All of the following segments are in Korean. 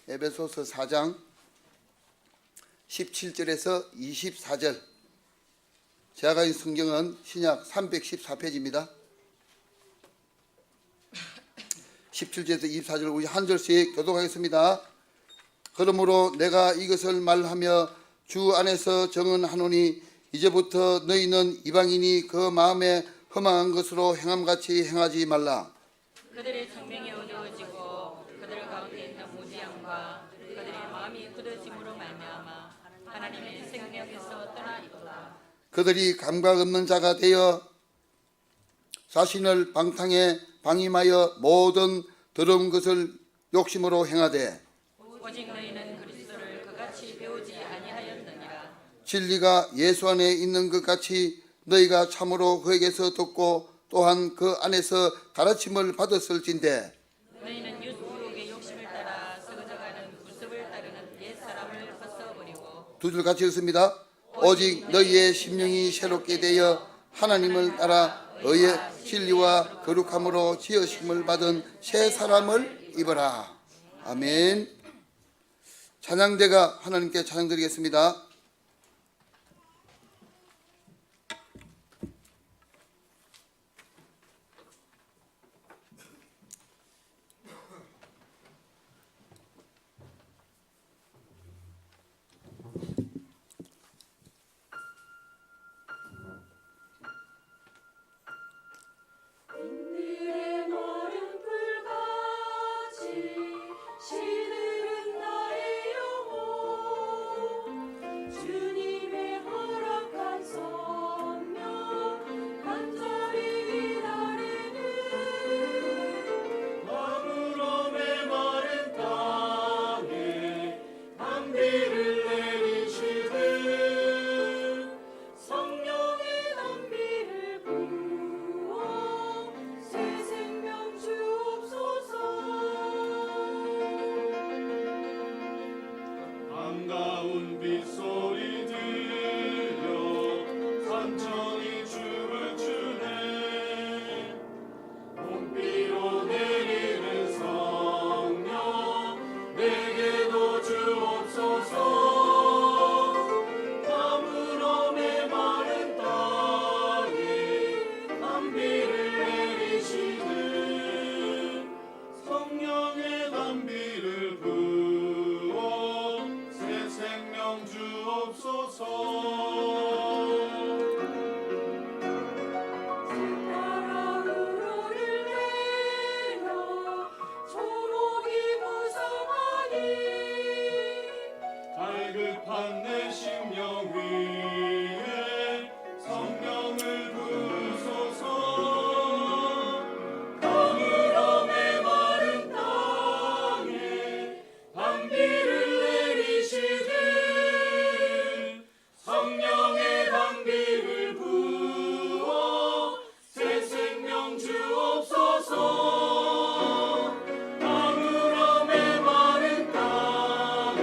에베소서 4장 17절에서 24절. 제가 가진 성경은 신약 314페이지입니다. 17절에서 24절 우리 한 절씩 교독하겠습니다. 그러므로 내가 이것을 말하며 주 안에서 정언하노니 이제부터 너희는 이방인이 그 마음에 허망한 것으로 행함같이 행하지 말라. 그들의 생명이 어두워지고 그들 가운데 있는 무지함과 그들의 마음이 굳어짐으로 말미암아 하나님의 생명에서 떠나 있도다. 그들이 감각 없는 자가 되어 자신을 방탕에 방임하여 모든 더러운 것을 욕심으로 행하되 오직 너희는 그리스도를 그같이 배우지 아니하였느니라. 진리가 예수 안에 있는 것 같이 너희가 참으로 그에게서 듣고 또한 그 안에서 가르침을 받았을진대 너희는 유혹의 욕심을 따라 썩어져가는 구습을 따르는 옛사람을 벗어버리고 두 줄 같이 읽습니다. 오직 너희의 심령이 새롭게 되어 하나님을 따라 의의 진리와 거룩함으로 지으심을 받은 새 사람을 입어라. 아멘. 찬양대가 하나님께 찬양드리겠습니다. 인들의 마른 풀같이 시들은 나의 영혼 주님의 허락한 성령 간절히 기다리는 아무름의 마른 땅에 단비를 내리시듯 성령의 단비를 부어 새 생명 주옵소서. 반가운 빗소리 들려 산천이 춤을 추네. 봄비로 내리는 성령 내게도 주옵소서. 가물음의 마른 땅에 단비를 내리시듯 성령의 단비를 부어 새 생명 주옵소서. 따라 우러를 내려 초록이 무성하니 갈급한 내 심령 위에 성령을 부으소서. 가물음의 마른 땅에 단비를 내리시듯 성령의 단비를 부어 새 생명 주옵소서. 가물음의 마른 땅에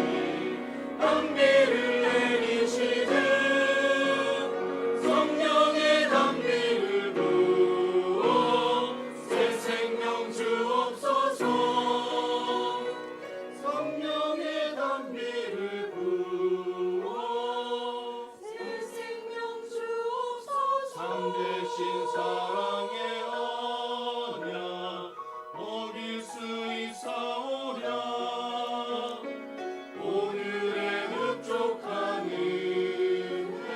단비를 내리시듯 성령의 단비를 부어 새 생명 주옵소서. 성령의 단비를 부어 새 생명 주옵소서. 참되신 사랑의 언약 먹일 수 있사오랴. 오늘의 흡족한 은혜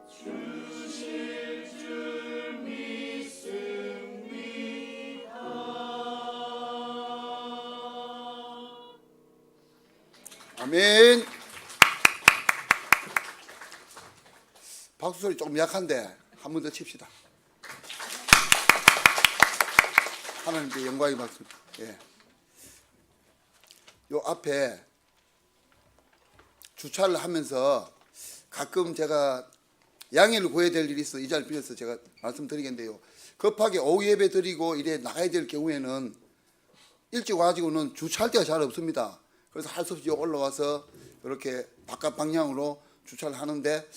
주실 줄 믿습니다. 아멘. 박수 소리 조금 약한데 한 번 더 칩시다. 하나님께 영광이 받습니다. 예. 요 앞에 주차를 하면서 가끔 제가 양해를 구해야 될 일이 있어 이 자리를 빌어서 제가 말씀드리겠는데요. 급하게 오후 예배 드리고 이래 나가야 될 경우에는 일찍 와가지고는 주차할 데가 잘 없습니다. 그래서 할 수 없이 올라와서 이렇게 바깥 방향으로 주차를 하는데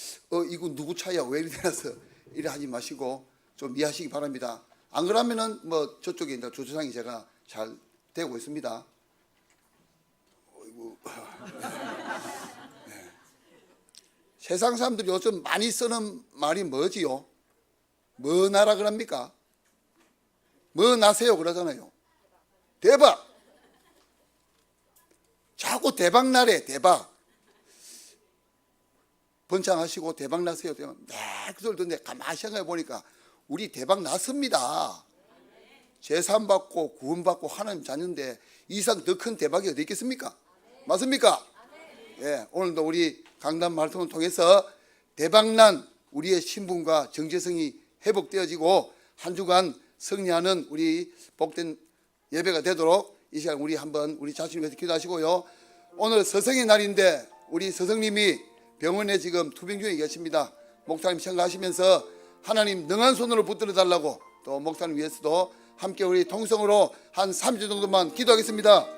이거 누구 차야 왜 이리 되나서 이래 하지 마시고 좀 이해하시기 바랍니다. 안 그러면은 뭐 저쪽에 이제 주차장이 제가 잘 되고 있습니다. 어이구. 네. 세상 사람들이 요즘 많이 쓰는 말이 뭐지요? 뭐 나라 그럽니까? 뭐 나세요 그러잖아요. 대박. 자꾸 대박 나래. 대박. 번창하시고 대박 나세요. 네, 그 소리 듣는데 가만히 생각해 보니까 우리 대박 났습니다. 제산 받고 구원 받고 하나님 자녀인데 이상 더 큰 대박이 어디 있겠습니까? 맞습니까? 예, 오늘도 우리 강단 말씀을 통해서 대박난 우리의 신분과 정체성이 회복되어지고 한 주간 승리하는 우리 복된 예배가 되도록 이 시간 우리 한번 우리 자신을 위해서 기도하시고요. 오늘 서성의 날인데 우리 서성님이 병원에 지금 투병 중에 계십니다. 목사님 생각하시면서 하나님 능한 손으로 붙들어 달라고 또 목사님 위해서도 함께 우리 통성으로 한 3주 정도만 기도하겠습니다.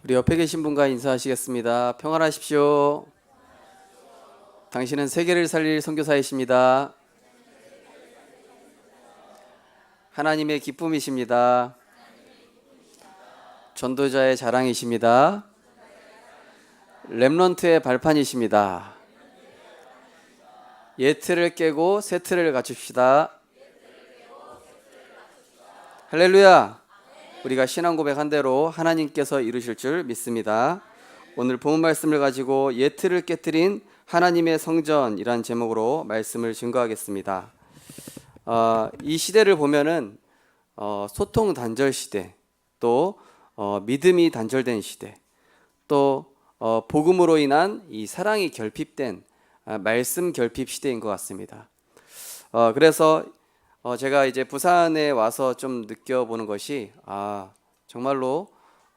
우리 옆에 계신 분과 인사하시겠습니다. 평안하십시오. 당신은 세계를 살릴 선교사이십니다. 하나님의 기쁨이십니다. 전도자의 자랑이십니다. 렘넌트의 발판이십니다. 옛 틀을 깨고 새 틀을 갖춥시다. 할렐루야. 우리가 신앙 고백한 대로 하나님께서 이루실 줄 믿습니다. 오늘 본문 말씀을 가지고 옛 틀을 깨뜨린 하나님의 성전이란 제목으로 말씀을 증거하겠습니다. 이 시대를 보면은 소통 단절 시대, 또 믿음이 단절된 시대, 또 복음으로 인한 이 사랑이 결핍된 말씀 결핍 시대인 것 같습니다. 그래서 제가 이제 부산에 와서 좀 느껴보는 것이 정말로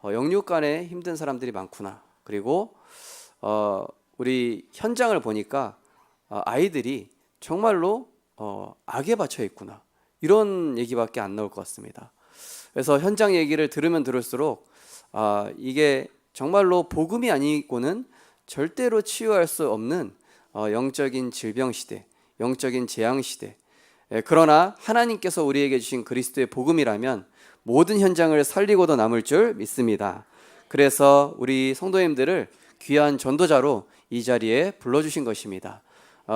영육간에 힘든 사람들이 많구나. 그리고 우리 현장을 보니까 아이들이 정말로 악에 받쳐 있구나. 이런 얘기밖에 안 나올 것 같습니다. 그래서 현장 얘기를 들으면 들을수록 이게 정말로 복음이 아니고는 절대로 치유할 수 없는 영적인 질병 시대, 영적인 재앙 시대. 그러나 하나님께서 우리에게 주신 그리스도의 복음이라면 모든 현장을 살리고도 남을 줄 믿습니다. 그래서 우리 성도님들을 귀한 전도자로 이 자리에 불러주신 것입니다.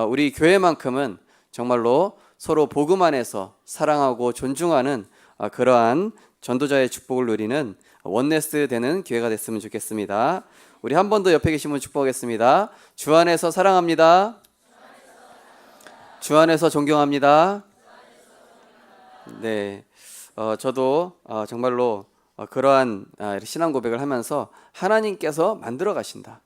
우리 교회만큼은 정말로 서로 복음 안에서 사랑하고 존중하는 그러한 전도자의 축복을 누리는 원네스 되는 교회가 됐으면 좋겠습니다. 우리 한 번 더 옆에 계신 분 축복하겠습니다. 주 안에서 사랑합니다. 주 안에서 존경합니다. 네, 저도 정말로 그러한 신앙 고백을 하면서 하나님께서 만들어 가신다.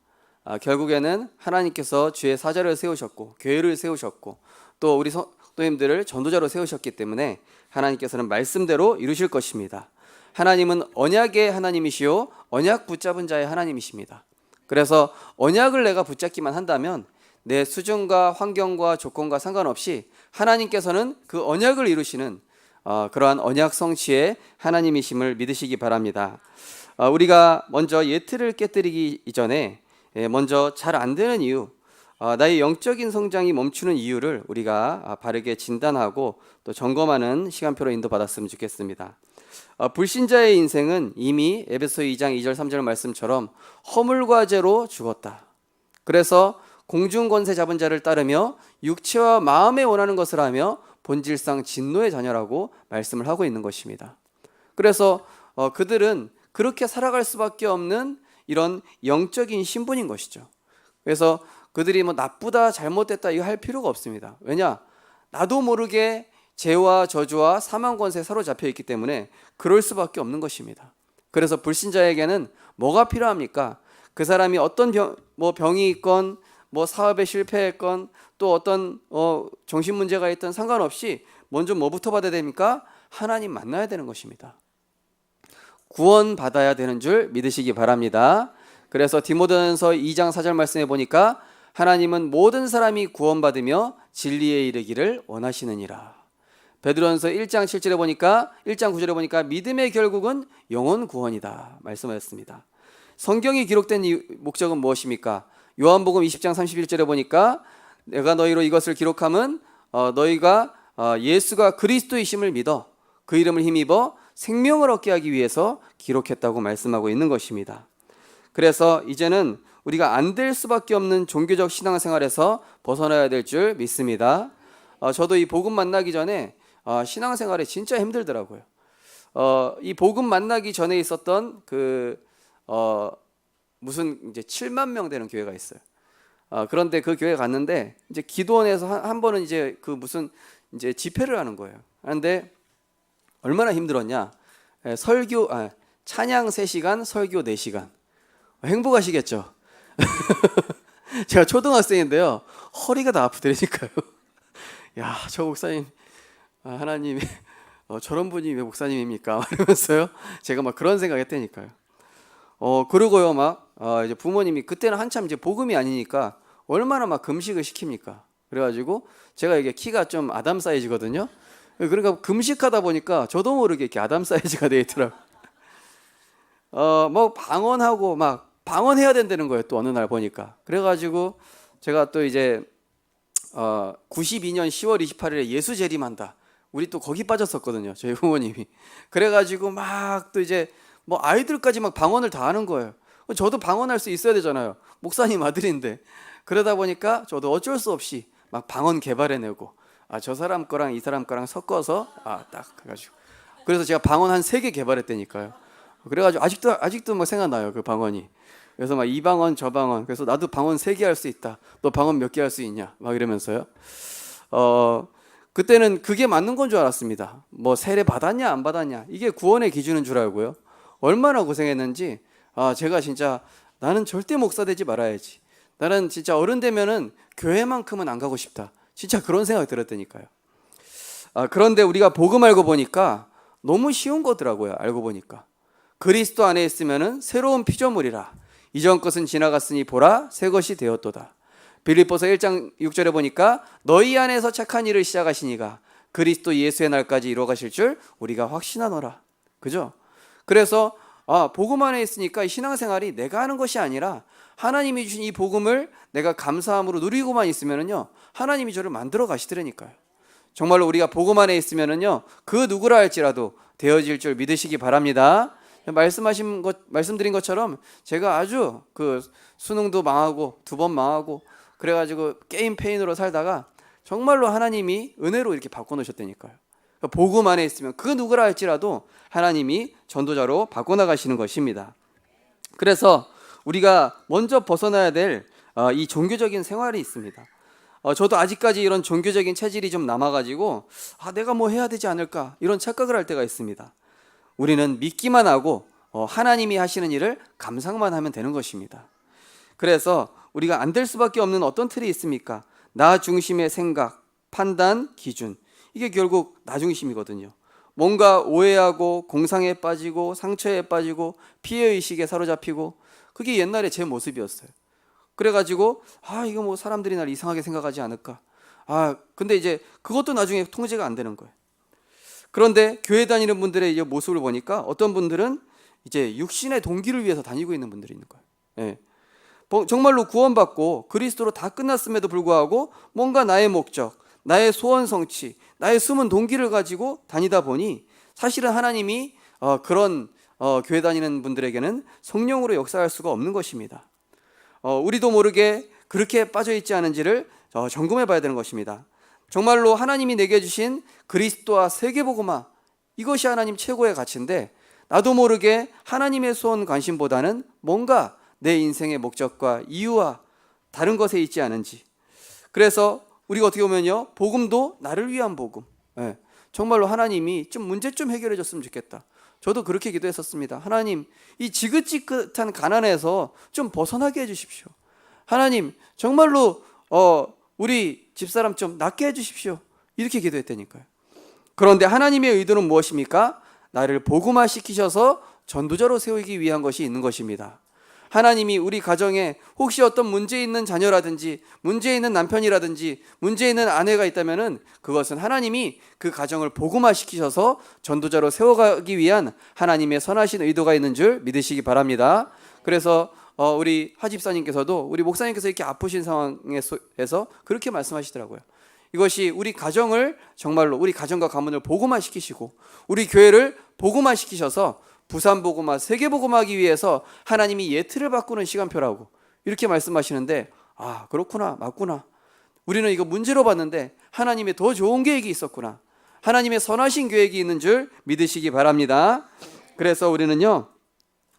결국에는 하나님께서 주의 사자를 세우셨고 교회를 세우셨고 또 우리 성도님들을 전도자로 세우셨기 때문에 하나님께서는 말씀대로 이루실 것입니다. 하나님은 언약의 하나님이시요 언약 붙잡은 자의 하나님이십니다. 그래서 언약을 내가 붙잡기만 한다면 내 수준과 환경과 조건과 상관없이 하나님께서는 그 언약을 이루시는 그러한 언약 성취의 하나님이심을 믿으시기 바랍니다. 우리가 먼저 옛 틀을 깨뜨리기 이전에 먼저 잘 안 되는 이유, 나의 영적인 성장이 멈추는 이유를 우리가 바르게 진단하고 또 점검하는 시간표로 인도받았으면 좋겠습니다. 불신자의 인생은 이미 에베소 2장 2절 3절 말씀처럼 허물과 죄로 죽었다. 그래서 공중권세 잡은 자를 따르며 육체와 마음에 원하는 것을 하며 본질상 진노의 자녀라고 말씀을 하고 있는 것입니다. 그래서 그들은 그렇게 살아갈 수밖에 없는 이런 영적인 신분인 것이죠. 그래서 그들이 뭐 나쁘다 잘못됐다 이거 할 필요가 없습니다. 왜냐? 나도 모르게 죄와 저주와 사망 권세에 사로잡혀 있기 때문에 그럴 수밖에 없는 것입니다. 그래서 불신자에게는 뭐가 필요합니까? 그 사람이 어떤 병이 있건 뭐 사업에 실패했건 또 어떤 정신 문제가 있든 상관없이 먼저 뭐부터 받아야 됩니까? 하나님 만나야 되는 것입니다. 구원 받아야 되는 줄 믿으시기 바랍니다. 그래서 디모데전서 2장 4절 말씀해 보니까 하나님은 모든 사람이 구원받으며 진리에 이르기를 원하시느니라. 베드로전서 1장 7절에 보니까 1장 9절에 보니까 믿음의 결국은 영혼 구원이다 말씀하셨습니다. 성경이 기록된 이 목적은 무엇입니까? 요한복음 20장 31절에 보니까 내가 너희로 이것을 기록함은 너희가 예수가 그리스도이심을 믿어 그 이름을 힘입어 생명을 얻게 하기 위해서 기록했다고 말씀하고 있는 것입니다. 그래서 이제는 우리가 안 될 수밖에 없는 종교적 신앙생활에서 벗어나야 될 줄 믿습니다. 저도 이 복음 만나기 전에 신앙생활이 진짜 힘들더라고요. 이 복음 만나기 전에 있었던 무슨 이제 7만 명 되는 교회가 있어요. 그런데 그 교회 갔는데 이제 기도원에서 한 번은 이제 그 무슨 이제 집회를 하는 거예요. 그런데 얼마나 힘들었냐? 찬양 3시간, 설교 4시간. 행복하시겠죠? 제가 초등학생인데요. 허리가 다 아프더라니까요. 야, 저 목사님, 하나님, 저런 분이 왜 목사님입니까? 이러면서요. 제가 막 그런 생각했다니까요. 그러고요, 이제 부모님이 그때는 한참 이제 복음이 아니니까 얼마나 막 금식을 시킵니까? 그래가지고 제가 이게 키가 좀 아담 사이즈거든요. 그러니까 금식하다 보니까 저도 모르게 이렇게 아담 사이즈가 돼 있더라고요. 뭐 방언하고 막 방언해야 된다는 거예요. 또 어느 날 보니까. 그래가지고 제가 또 이제 92년 10월 28일에 예수 재림한다. 우리 또 거기 빠졌었거든요. 저희 부모님이. 그래가지고 막 또 이제 뭐 아이들까지 막 방언을 다 하는 거예요. 저도 방언할 수 있어야 되잖아요. 목사님 아들인데. 그러다 보니까 저도 어쩔 수 없이 막 방언 개발해내고 저 사람 거랑 이 사람 거랑 섞어서 딱 해가지고 그래서 제가 방언 한 3개 개발했다니까요. 그래가지고 아직도 막 생각나요. 그 방언이. 그래서 막 이 방언 저 방언. 그래서 나도 방언 3개 할 수 있다. 너 방언 몇 개 할 수 있냐? 막 이러면서요. 그때는 그게 맞는 건 줄 알았습니다. 뭐 세례 받았냐 안 받았냐 이게 구원의 기준인 줄 알고요. 얼마나 고생했는지 제가 진짜 나는 절대 목사 되지 말아야지. 나는 진짜 어른 되면은 교회만큼은 안 가고 싶다. 진짜 그런 생각이 들었다니까요. 그런데 우리가 복음 알고 보니까 너무 쉬운 거더라고요. 알고 보니까 그리스도 안에 있으면은 새로운 피조물이라 이전 것은 지나갔으니 보라 새 것이 되었도다. 빌립보서 1장 6절에 보니까 너희 안에서 착한 일을 시작하시니가 그리스도 예수의 날까지 이루어가실 줄 우리가 확신하노라. 그죠? 그래서 복음 안에 있으니까 이 신앙생활이 내가 하는 것이 아니라 하나님이 주신 이 복음을 내가 감사함으로 누리고만 있으면은요 하나님이 저를 만들어 가시더라니까요. 정말로 우리가 복음 안에 있으면은요 그 누구라 할지라도 되어질 줄 믿으시기 바랍니다. 말씀드린 것처럼 제가 아주 그 수능도 망하고 2번 망하고 그래가지고 게임 페인으로 살다가 정말로 하나님이 은혜로 이렇게 바꿔놓으셨다니까요. 복음 안에 있으면 그 누구라 할지라도 하나님이 전도자로 바꿔나가시는 것입니다. 그래서 우리가 먼저 벗어나야 될 이 종교적인 생활이 있습니다. 저도 아직까지 이런 종교적인 체질이 좀 남아가지고 내가 뭐 해야 되지 않을까 이런 착각을 할 때가 있습니다. 우리는 믿기만 하고 하나님이 하시는 일을 감상만 하면 되는 것입니다. 그래서 우리가 안 될 수밖에 없는 어떤 틀이 있습니까? 나 중심의 생각, 판단, 기준. 이게 결국 나 중심이거든요. 뭔가 오해하고 공상에 빠지고 상처에 빠지고 피해의식에 사로잡히고 그게 옛날에 제 모습이었어요. 그래가지고 이거 뭐 사람들이 날 이상하게 생각하지 않을까. 근데 이제 그것도 나중에 통제가 안 되는 거예요. 그런데 교회 다니는 분들의 이제 모습을 보니까 어떤 분들은 이제 육신의 동기를 위해서 다니고 있는 분들이 있는 거예요. 예. 정말로 구원받고 그리스도로 다 끝났음에도 불구하고 뭔가 나의 목적, 나의 소원 성취, 나의 숨은 동기를 가지고 다니다 보니 사실은 하나님이 그런 교회 다니는 분들에게는 성령으로 역사할 수가 없는 것입니다. 우리도 모르게 그렇게 빠져있지 않은지를 점검해 봐야 되는 것입니다. 정말로 하나님이 내게 주신 그리스도와 세계복음화 이것이 하나님 최고의 가치인데 나도 모르게 하나님의 소원 관심보다는 뭔가 내 인생의 목적과 이유와 다른 것에 있지 않은지. 그래서 우리가 어떻게 보면요 복음도 나를 위한 복음. 정말로 하나님이 좀 문제 좀 해결해 줬으면 좋겠다. 저도 그렇게 기도했었습니다. 하나님 이 지긋지긋한 가난에서 좀 벗어나게 해주십시오. 하나님 정말로 우리 집사람 좀 낫게 해주십시오. 이렇게 기도했다니까요. 그런데 하나님의 의도는 무엇입니까? 나를 복음화 시키셔서 전도자로 세우기 위한 것이 있는 것입니다. 하나님이 우리 가정에 혹시 어떤 문제 있는 자녀라든지 문제 있는 남편이라든지 문제 있는 아내가 있다면은 그것은 하나님이 그 가정을 복음화 시키셔서 전도자로 세워가기 위한 하나님의 선하신 의도가 있는 줄 믿으시기 바랍니다. 그래서 우리 하집사님께서도 우리 목사님께서 이렇게 아프신 상황에서 그렇게 말씀하시더라고요. 이것이 우리 가정을 정말로 우리 가정과 가문을 복음화 시키시고 우리 교회를 복음화 시키셔서 부산 복음화, 세계 복음화하기 위해서 하나님이 예틀을 바꾸는 시간표라고 이렇게 말씀하시는데, 아, 그렇구나, 맞구나. 우리는 이거 문제로 봤는데 하나님의 더 좋은 계획이 있었구나. 하나님의 선하신 계획이 있는 줄 믿으시기 바랍니다. 그래서 우리는요,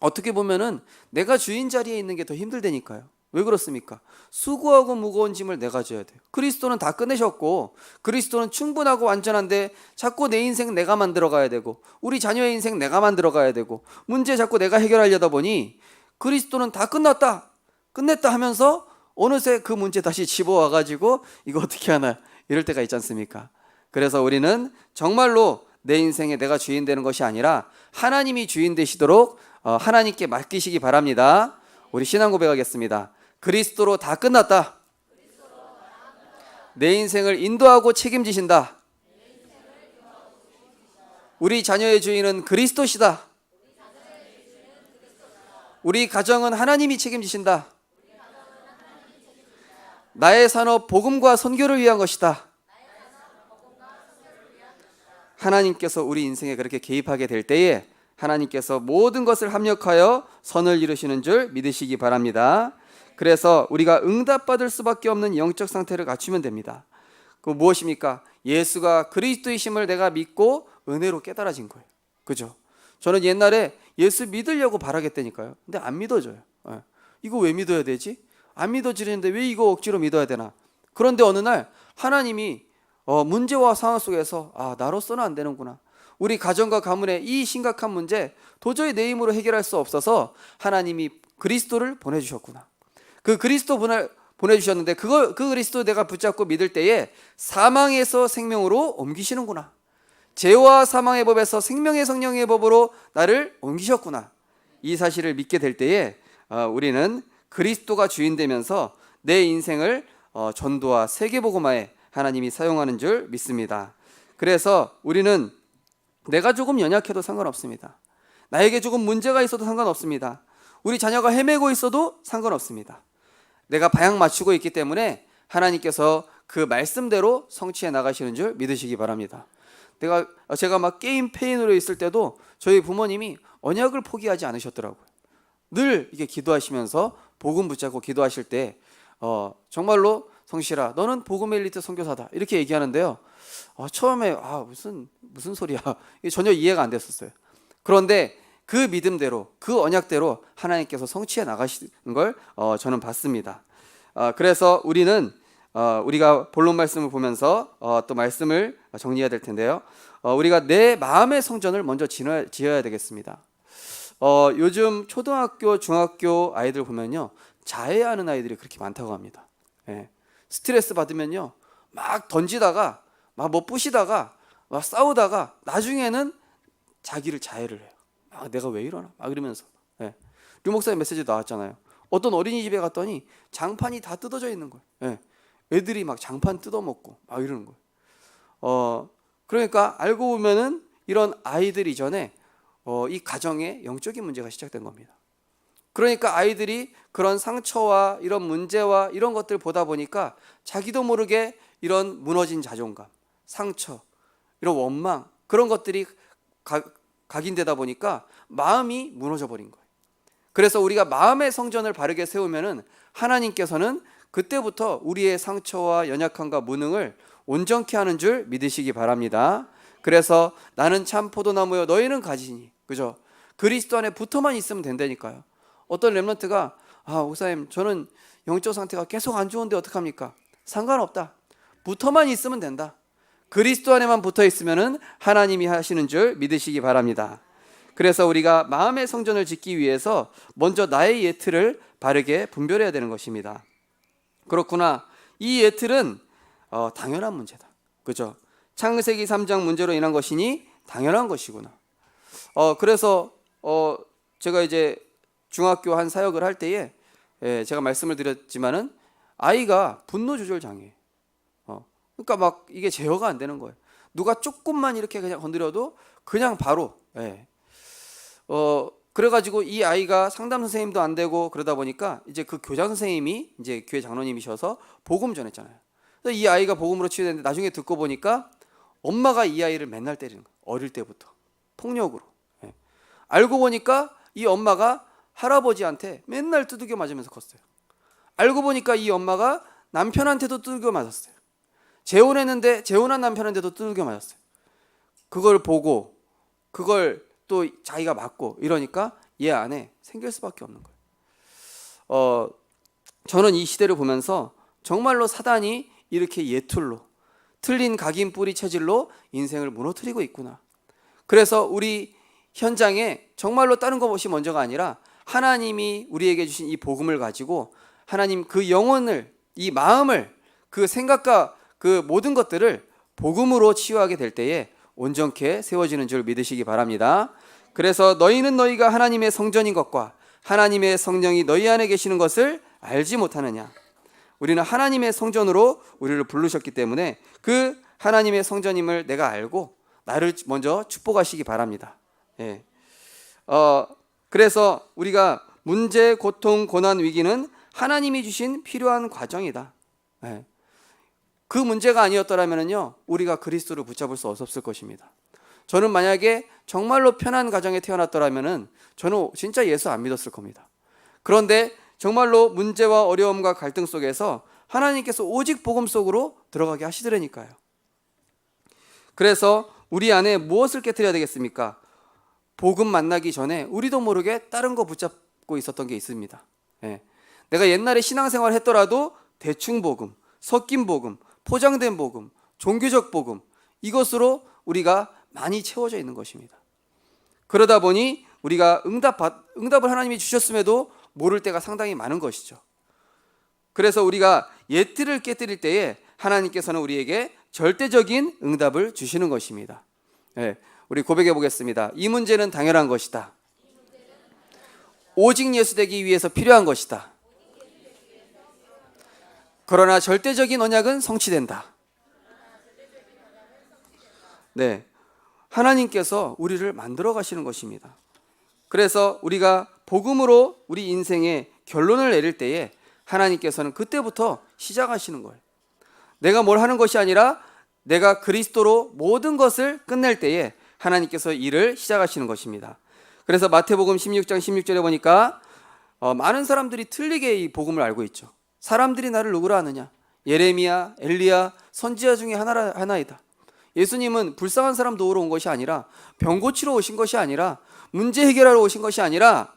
어떻게 보면은 내가 주인 자리에 있는 게 더 힘들다니까요. 왜 그렇습니까? 수고하고 무거운 짐을 내가 져야 돼요. 그리스도는 다 끝내셨고 그리스도는 충분하고 완전한데 자꾸 내 인생 내가 만들어 가야 되고 우리 자녀의 인생 내가 만들어 가야 되고 문제 자꾸 내가 해결하려다 보니 그리스도는 다 끝냈다 하면서 어느새 그 문제 다시 집어와 가지고 이거 어떻게 하나 이럴 때가 있지 않습니까? 그래서 우리는 정말로 내 인생에 내가 주인 되는 것이 아니라 하나님이 주인 되시도록 하나님께 맡기시기 바랍니다. 우리 신앙 고백하겠습니다. 그리스도로 다 끝났다. 내 인생을 인도하고 책임지신다. 우리 자녀의 주인은 그리스도시다. 우리 가정은 하나님이 책임지신다. 나의 산업 복음과 선교를 위한 것이다. 하나님께서 우리 인생에 그렇게 개입하게 될 때에 하나님께서 모든 것을 합력하여 선을 이루시는 줄 믿으시기 바랍니다. 그래서 우리가 응답받을 수밖에 없는 영적 상태를 갖추면 됩니다. 그 무엇입니까? 예수가 그리스도이심을 내가 믿고 은혜로 깨달아진 거예요. 그죠? 저는 옛날에 예수 믿으려고 바라겠다니까요. 근데 안 믿어져요. 이거 왜 믿어야 되지? 안 믿어지는데 왜 이거 억지로 믿어야 되나? 그런데 어느 날 하나님이 문제와 상황 속에서 나로서는 안 되는구나. 우리 가정과 가문의 이 심각한 문제 도저히 내 힘으로 해결할 수 없어서 하나님이 그리스도를 보내주셨구나. 그 그리스도 보내주셨는데 그 그리스도 내가 붙잡고 믿을 때에 사망에서 생명으로 옮기시는구나. 죄와 사망의 법에서 생명의 성령의 법으로 나를 옮기셨구나. 이 사실을 믿게 될 때에 우리는 그리스도가 주인 되면서 내 인생을 전도와 세계복음화에 하나님이 사용하는 줄 믿습니다. 그래서 우리는 내가 조금 연약해도 상관없습니다. 나에게 조금 문제가 있어도 상관없습니다. 우리 자녀가 헤매고 있어도 상관없습니다. 내가 방향 맞추고 있기 때문에 하나님께서 그 말씀대로 성취해 나가시는 줄 믿으시기 바랍니다. 제가 막 게임 페인으로 있을 때도 저희 부모님이 언약을 포기하지 않으셨더라고요. 늘 이게 기도하시면서 복음 붙잡고 기도하실 때 정말로 성실아 너는 복음 엘리트 선교사다 이렇게 얘기하는데요. 처음에 무슨 소리야 이게 전혀 이해가 안 됐었어요. 그런데 그 믿음대로 그 언약대로 하나님께서 성취해 나가시는 걸 저는 봤습니다. 그래서 우리는 우리가 본론 말씀을 보면서 또 말씀을 정리해야 될 텐데요. 우리가 내 마음의 성전을 먼저 지어야 되겠습니다. 요즘 초등학교, 중학교 아이들 보면요 자해하는 아이들이 그렇게 많다고 합니다. 스트레스 받으면요 막 던지다가 막 뭐 부시다가 막 싸우다가 나중에는 자기를 자해를 해요. 내가 왜 이러나 막 이러면서. 류 목사님 메시지 나왔잖아요. 어떤 어린이집에 갔더니 장판이 다 뜯어져 있는 거예요. 애들이 막 장판 뜯어먹고 막 이러는 거예요. 그러니까 알고 보면은 이런 아이들 이전에 이 가정에 영적인 문제가 시작된 겁니다. 그러니까 아이들이 그런 상처와 이런 문제와 이런 것들 보다 보니까 자기도 모르게 이런 무너진 자존감, 상처, 이런 원망 그런 것들이 각인되다 보니까 마음이 무너져 버린 거예요. 그래서 우리가 마음의 성전을 바르게 세우면은 하나님께서는 그때부터 우리의 상처와 연약함과 무능을 온전케 하는 줄 믿으시기 바랍니다. 그래서 나는 참 포도나무여 너희는 가지니 그죠? 그리스도 안에 붙어만 있으면 된다니까요. 어떤 렘넌트가 목사님 저는 영적 상태가 계속 안 좋은데 어떡합니까? 상관없다. 붙어만 있으면 된다. 그리스도 안에만 붙어 있으면은 하나님이 하시는 줄 믿으시기 바랍니다. 그래서 우리가 마음의 성전을 짓기 위해서 먼저 나의 예틀을 바르게 분별해야 되는 것입니다. 그렇구나. 이 예틀은 당연한 문제다. 그죠? 창세기 3장 문제로 인한 것이니 당연한 것이구나. 그래서 제가 이제 중학교 한 사역을 할 때에 제가 말씀을 드렸지만은 아이가 분노 조절 장애. 그러니까 막 이게 제어가 안 되는 거예요. 누가 조금만 이렇게 그냥 건드려도 그냥 바로. 그래가지고 이 아이가 상담 선생님도 안 되고 그러다 보니까 이제 그 교장 선생님이 이제 교회 장로님이셔서 복음 전했잖아요. 그래서 이 아이가 복음으로 치유됐는데 나중에 듣고 보니까 엄마가 이 아이를 맨날 때리는 거예요. 어릴 때부터 폭력으로. 알고 보니까 이 엄마가 할아버지한테 맨날 두들겨 맞으면서 컸어요. 알고 보니까 이 엄마가 남편한테도 두들겨 맞았어요. 재혼했는데 재혼한 남편한테도 두들겨 맞았어요. 그걸 보고 그걸 또 자기가 맞고 이러니까 얘 안에 생길 수밖에 없는 거예요. 저는 이 시대를 보면서 정말로 사단이 이렇게 예툴로 틀린 각인 뿌리 체질로 인생을 무너뜨리고 있구나. 그래서 우리 현장에 정말로 다른 것이 먼저가 아니라 하나님이 우리에게 주신 이 복음을 가지고 하나님 그 영혼을, 이 마음을, 그 생각과 그 모든 것들을 복음으로 치유하게 될 때에 온전케 세워지는 줄 믿으시기 바랍니다. 그래서 너희는 너희가 하나님의 성전인 것과 하나님의 성령이 너희 안에 계시는 것을 알지 못하느냐. 우리는 하나님의 성전으로 우리를 부르셨기 때문에 그 하나님의 성전임을 내가 알고 나를 먼저 축복하시기 바랍니다. 그래서 우리가 문제, 고통, 고난, 위기는 하나님이 주신 필요한 과정이다. 그 문제가 아니었더라면요 우리가 그리스도를 붙잡을 수 없었을 것입니다. 저는 만약에 정말로 편한 가정에 태어났더라면은 저는 진짜 예수 안 믿었을 겁니다. 그런데 정말로 문제와 어려움과 갈등 속에서 하나님께서 오직 복음 속으로 들어가게 하시더라니까요. 그래서 우리 안에 무엇을 깨트려야 되겠습니까? 복음 만나기 전에 우리도 모르게 다른 거 붙잡고 있었던 게 있습니다. 내가 옛날에 신앙생활 했더라도 대충 복음, 섞인 복음, 포장된 복음, 종교적 복음, 이것으로 우리가 많이 채워져 있는 것입니다. 그러다 보니 우리가 응답을 하나님이 주셨음에도 모를 때가 상당히 많은 것이죠. 그래서 우리가 예틀을 깨뜨릴 때에 하나님께서는 우리에게 절대적인 응답을 주시는 것입니다. 우리 고백해 보겠습니다. 이 문제는 당연한 것이다. 오직 예수 되기 위해서 필요한 것이다. 그러나 절대적인 언약은 성취된다. 하나님께서 우리를 만들어 가시는 것입니다. 그래서 우리가 복음으로 우리 인생의 결론을 내릴 때에 하나님께서는 그때부터 시작하시는 거예요. 내가 뭘 하는 것이 아니라 내가 그리스도로 모든 것을 끝낼 때에 하나님께서 일을 시작하시는 것입니다. 그래서 마태복음 16장 16절에 보니까 많은 사람들이 틀리게 이 복음을 알고 있죠. 사람들이 나를 누구라 하느냐? 예레미야, 엘리야, 선지자 중에 하나이다. 예수님은 불쌍한 사람 도우러 온 것이 아니라 병 고치러 오신 것이 아니라 문제 해결하러 오신 것이 아니라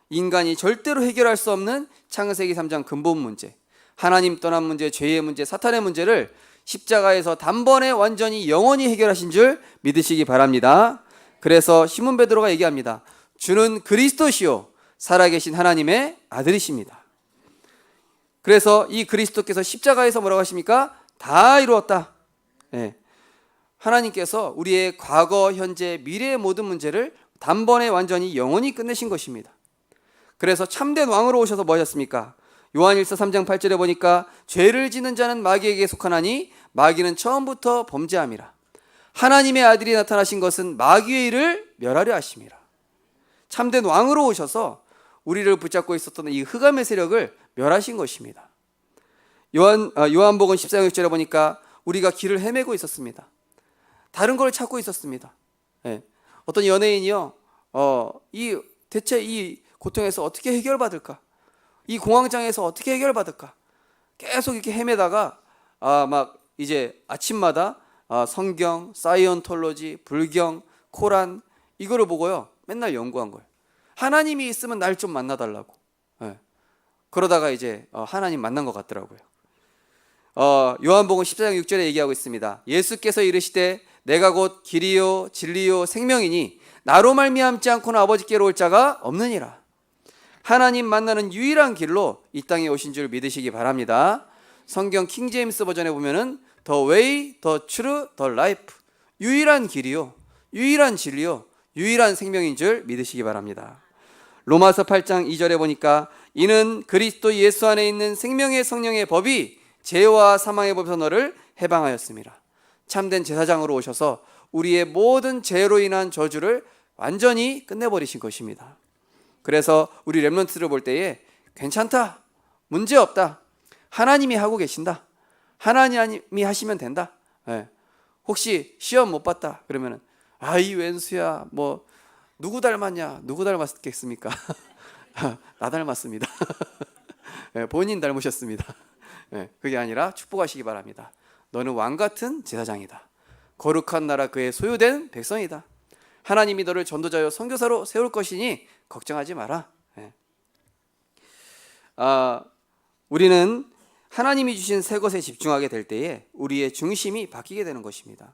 인간이 절대로 해결할 수 없는 창세기 3장 근본 문제, 하나님 떠난 문제, 죄의 문제, 사탄의 문제를 십자가에서 단번에 완전히 영원히 해결하신 줄 믿으시기 바랍니다. 그래서 시몬 베드로가 얘기합니다. 주는 그리스도시요 살아계신 하나님의 아들이십니다. 그래서 이 그리스도께서 십자가에서 뭐라고 하십니까? 다 이루었다. 하나님께서 우리의 과거, 현재, 미래의 모든 문제를 단번에 완전히 영원히 끝내신 것입니다. 그래서 참된 왕으로 오셔서 뭐 하셨습니까? 요한일서 3장 8절에 보니까 죄를 짓는 자는 마귀에게 속하나니 마귀는 처음부터 범죄함이라. 하나님의 아들이 나타나신 것은 마귀의 일을 멸하려 하심이라. 참된 왕으로 오셔서 우리를 붙잡고 있었던 이 흑암의 세력을 멸하신 것입니다. 요한복음 14장 6절에 보니까 우리가 길을 헤매고 있었습니다. 다른 걸 찾고 있었습니다. 어떤 연예인이요, 대체 이 고통에서 어떻게 해결받을까? 이 공황장애에서 어떻게 해결받을까? 계속 이렇게 헤매다가 막 이제 아침마다 성경, 사이언톨로지, 불경, 코란 이거를 보고요 맨날 연구한 거예요. 하나님이 있으면 날 좀 만나달라고. 그러다가 이제 하나님 만난 것 같더라고요. 요한복음 14장 6절에 얘기하고 있습니다. 예수께서 이르시되 내가 곧 길이요 진리요 생명이니 나로 말미암지 않고는 아버지께로 올 자가 없느니라. 하나님 만나는 유일한 길로 이 땅에 오신 줄 믿으시기 바랍니다. 성경 킹제임스 버전에 보면은 The way, the truth, the life. 유일한 길이요, 유일한 진리요, 유일한 생명인 줄 믿으시기 바랍니다. 로마서 8장 2절에 보니까 이는 그리스도 예수 안에 있는 생명의 성령의 법이 죄와 사망의 법에서 너를 해방하였습니다. 참된 제사장으로 오셔서 우리의 모든 죄로 인한 저주를 완전히 끝내버리신 것입니다. 그래서 우리 렘넌트를 볼 때에 괜찮다, 문제없다, 하나님이 하고 계신다, 하나님이 하시면 된다. 혹시 시험 못 봤다 그러면은 이 웬수야, 뭐 누구 닮았냐, 누구 닮았겠습니까? 나 닮았습니다. 본인 닮으셨습니다. 그게 아니라 축복하시기 바랍니다. 너는 왕같은 제사장이다. 거룩한 나라 그의 소유된 백성이다. 하나님이 너를 전도자요 선교사로 세울 것이니 걱정하지 마라. 우리는 하나님이 주신 새 것에 집중하게 될 때에 우리의 중심이 바뀌게 되는 것입니다.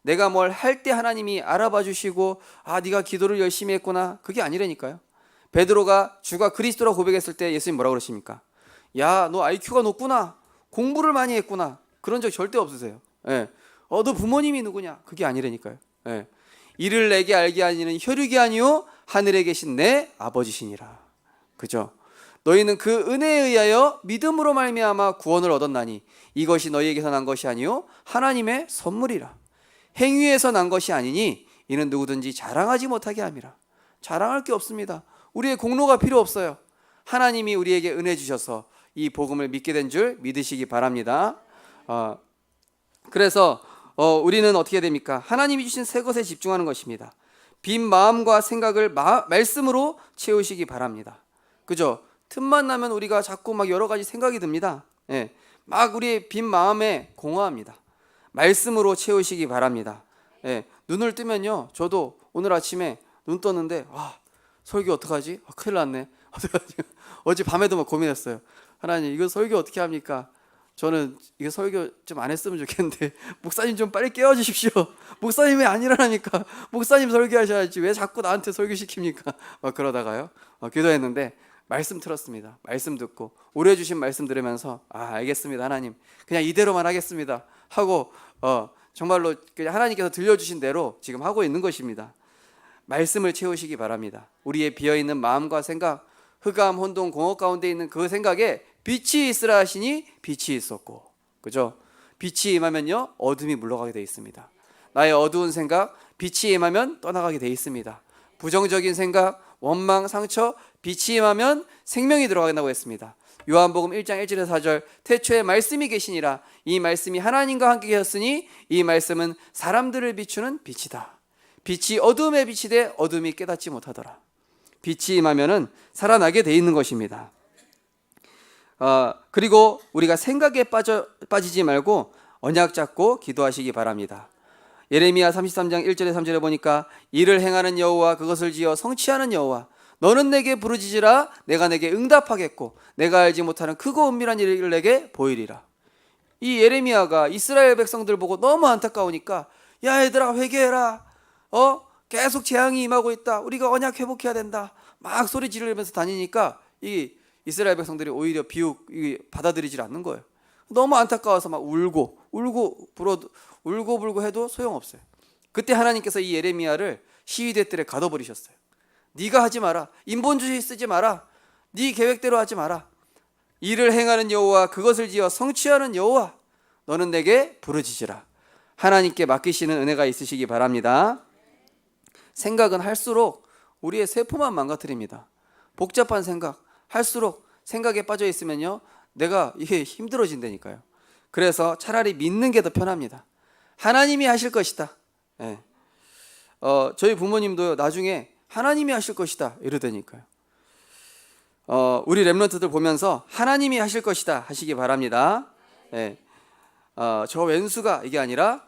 내가 뭘 할 때 하나님이 알아봐 주시고 네가 기도를 열심히 했구나, 그게 아니라니까요. 베드로가 주가 그리스도라 고백했을 때 예수님 뭐라고 그러십니까? 야, 너 IQ가 높구나, 공부를 많이 했구나, 그런 적 절대 없으세요. 너 부모님이 누구냐, 그게 아니라니까요. 이를 내게 알게 하니는 혈육이 아니요 하늘에 계신 내 아버지시니라. 그죠? 너희는 그 은혜에 의하여 믿음으로 말미암아 구원을 얻었나니 이것이 너희에게서 난 것이 아니요 하나님의 선물이라. 행위에서 난 것이 아니니 이는 누구든지 자랑하지 못하게 함이라. 자랑할 게 없습니다. 우리의 공로가 필요 없어요. 하나님이 우리에게 은혜 주셔서 이 복음을 믿게 된 줄 믿으시기 바랍니다. 그래서 우리는 어떻게 됩니까? 하나님이 주신 새 것에 집중하는 것입니다. 빈 마음과 생각을 말씀으로 채우시기 바랍니다. 그죠? 틈만 나면 우리가 자꾸 막 여러 가지 생각이 듭니다. 막 우리의 빈 마음에 공허합니다. 말씀으로 채우시기 바랍니다. 눈을 뜨면요, 저도 오늘 아침에 눈 떴는데 설교 어떡하지? 큰일 났네. 어떡하지? 어제 밤에도 막 고민했어요. 하나님, 이거 설교 어떻게 합니까? 저는 이거 설교 좀 안 했으면 좋겠는데 목사님 좀 빨리 깨워주십시오. 목사님 왜 안 일어나니까? 목사님 설교하셔야지 왜 자꾸 나한테 설교시킵니까? 막 그러다가요, 기도했는데 말씀 틀었습니다. 말씀 듣고 오래 주신 말씀 들으면서 알겠습니다, 하나님, 그냥 이대로만 하겠습니다 하고 정말로 그냥 하나님께서 들려주신 대로 지금 하고 있는 것입니다. 말씀을 채우시기 바랍니다. 우리의 비어있는 마음과 생각, 흑암, 혼돈, 공허 가운데 있는 그 생각에 빛이 있으라 하시니 빛이 있었고, 그죠? 빛이 임하면요 어둠이 물러가게 되어 있습니다. 나의 어두운 생각, 빛이 임하면 떠나가게 되어 있습니다. 부정적인 생각, 원망, 상처, 빛이 임하면 생명이 들어간다고 했습니다. 요한복음 1장 1절에서 4절, 태초에 말씀이 계시니라. 이 말씀이 하나님과 함께 계셨으니 이 말씀은 사람들을 비추는 빛이다. 빛이 어둠에 비치되 어둠이 깨닫지 못하더라. 빛이 임하면은 살아나게 돼 있는 것입니다. 그리고 우리가 생각에 빠지지 말고 언약 잡고 기도하시기 바랍니다. 예레미야 33장 1절에 3절에 보니까 이를 행하는 여호와 그것을 지어 성취하는 여호와 너는 내게 부르짖으라 내가 내게 응답하겠고 내가 알지 못하는 크고 은밀한 일을 내게 보이리라. 이 예레미야가 이스라엘 백성들 보고 너무 안타까우니까 야 얘들아 회개해라, 계속 재앙이 임하고 있다, 우리가 언약 회복해야 된다 막 소리 지르면서 다니니까 이 이스라엘 백성들이 오히려 받아들이질 않는 거예요. 너무 안타까워서 막 울고 해도 소용없어요. 그때 하나님께서 이 예레미야를 시위대 뜰에 가둬버리셨어요. 네가 하지 마라, 인본주의 쓰지 마라, 네 계획대로 하지 마라. 이를 행하는 여호와 그것을 지어 성취하는 여호와 너는 내게 부르짖으라. 하나님께 맡기시는 은혜가 있으시기 바랍니다. 생각은 할수록 우리의 세포만 망가뜨립니다. 복잡한 생각 할수록 생각에 빠져 있으면요 내가 이게 힘들어진다니까요. 그래서 차라리 믿는 게 더 편합니다. 하나님이 하실 것이다. 저희 부모님도 나중에 하나님이 하실 것이다 이러다니까요. 우리 렘넌트들 보면서 하나님이 하실 것이다 하시기 바랍니다. 저 왼수가 이게 아니라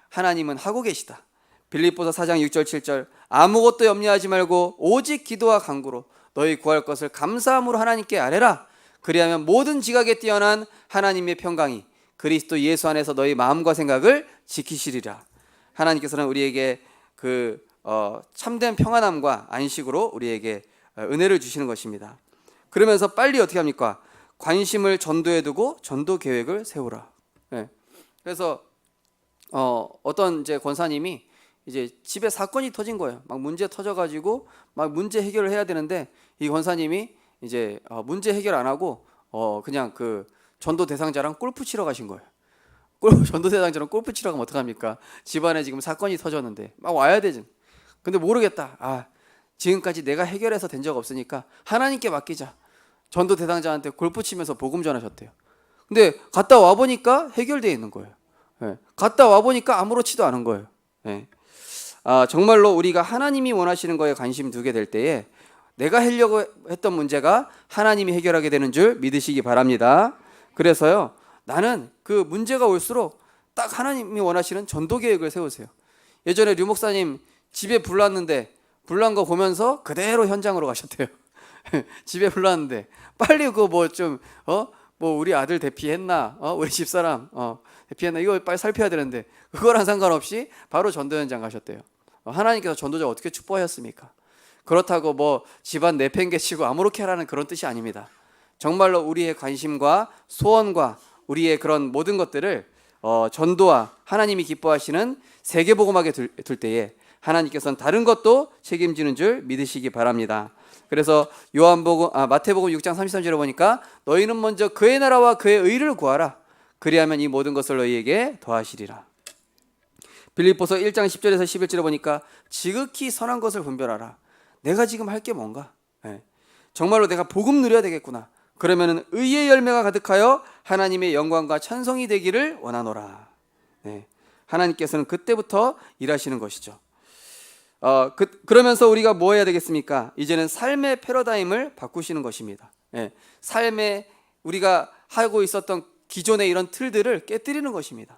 하나님은 하고 계시다. 빌립보서 4장 6절 7절 아무것도 염려하지 말고 오직 기도와 간구로 너희 구할 것을 감사함으로 하나님께 아뢰라. 그리하면 모든 지각에 뛰어난 하나님의 평강이 그리스도 예수 안에서 너희 마음과 생각을 지키시리라. 하나님께서는 우리에게 참된 평안함과 안식으로 우리에게 은혜를 주시는 것입니다. 그러면서 빨리 어떻게 합니까? 관심을 전도에 두고 전도 계획을 세우라. 예. 그래서 어떤 이제 권사님이 이제 집에 사건이 터진 거예요. 막 문제 터져가지고 막 문제 해결을 해야 되는데 이 권사님이 이제 문제 해결 안 하고 그냥 그 전도 대상자랑 골프 치러 가신 거예요. 전도 대상자랑 골프 치러 가면 어떡합니까? 집안에 지금 사건이 터졌는데 막 와야 되지. 근데 모르겠다. 지금까지 내가 해결해서 된 적 없으니까 하나님께 맡기자. 전도 대상자한테 골프 치면서 복음 전하셨대요. 근데 갔다 와 보니까 해결되어 있는 거예요. 예. 갔다 와 보니까 아무렇지도 않은 거예요. 예. 정말로 우리가 하나님이 원하시는 거에 관심 두게 될 때에 내가 하려고 했던 문제가 하나님이 해결하게 되는 줄 믿으시기 바랍니다. 그래서요, 나는 그 문제가 올수록 딱 하나님이 원하시는 전도 계획을 세우세요. 예전에 류 목사님 집에 불났는데 불난 거 보면서 그대로 현장으로 가셨대요. 집에 불났는데 빨리 그 뭐 좀 뭐 우리 아들 대피했나, 우리 집사람 대피했나, 이거 빨리 살펴야 되는데 그거랑 상관없이 바로 전도 현장 가셨대요. 하나님께서 전도자 어떻게 축복하셨습니까? 그렇다고 뭐 집안 내팽개치고 아무렇게 하라는 그런 뜻이 아닙니다. 정말로 우리의 관심과 소원과 우리의 그런 모든 것들을 전도와 하나님이 기뻐하시는 세계복음하게 둘 때에 하나님께서는 다른 것도 책임지는 줄 믿으시기 바랍니다. 그래서 마태복음 6장 33절에 보니까 너희는 먼저 그의 나라와 그의 의를 구하라. 그리하면 이 모든 것을 너희에게 더하시리라. 빌립보서 1장 10절에서 11절에 보니까 지극히 선한 것을 분별하라. 내가 지금 할 게 뭔가? 정말로 내가 복음 누려야 되겠구나. 그러면은 의의 열매가 가득하여 하나님의 영광과 찬송이 되기를 원하노라. 하나님께서는 그때부터 일하시는 것이죠. 그러면서 우리가 뭐 해야 되겠습니까? 이제는 삶의 패러다임을 바꾸시는 것입니다. 삶에 우리가 하고 있었던 기존의 이런 틀들을 깨뜨리는 것입니다.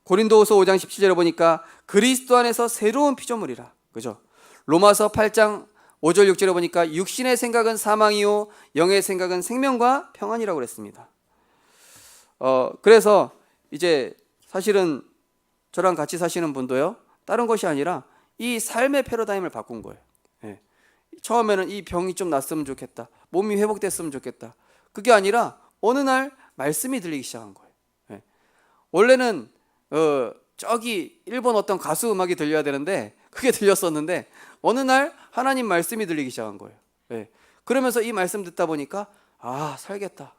고린도후서 5장 17절에 보니까 그리스도 안에서 새로운 피조물이라. 그죠? 로마서 8장 5절 6절에 보니까 육신의 생각은 사망이요 영의 생각은 생명과 평안이라고 그랬습니다. 그래서 이제 사실은 저랑 같이 사시는 분도요, 다른 것이 아니라 이 삶의 패러다임을 바꾼 거예요. 처음에는 이 병이 좀 났으면 좋겠다, 몸이 회복됐으면 좋겠다. 그게 아니라 어느 날 말씀이 들리기 시작한 거예요. 원래는 저기 일본 어떤 가수 음악이 들려야 되는데 그게 들렸었는데 어느 날 하나님 말씀이 들리기 시작한 거예요. 그러면서 이 말씀 듣다 보니까 살겠다.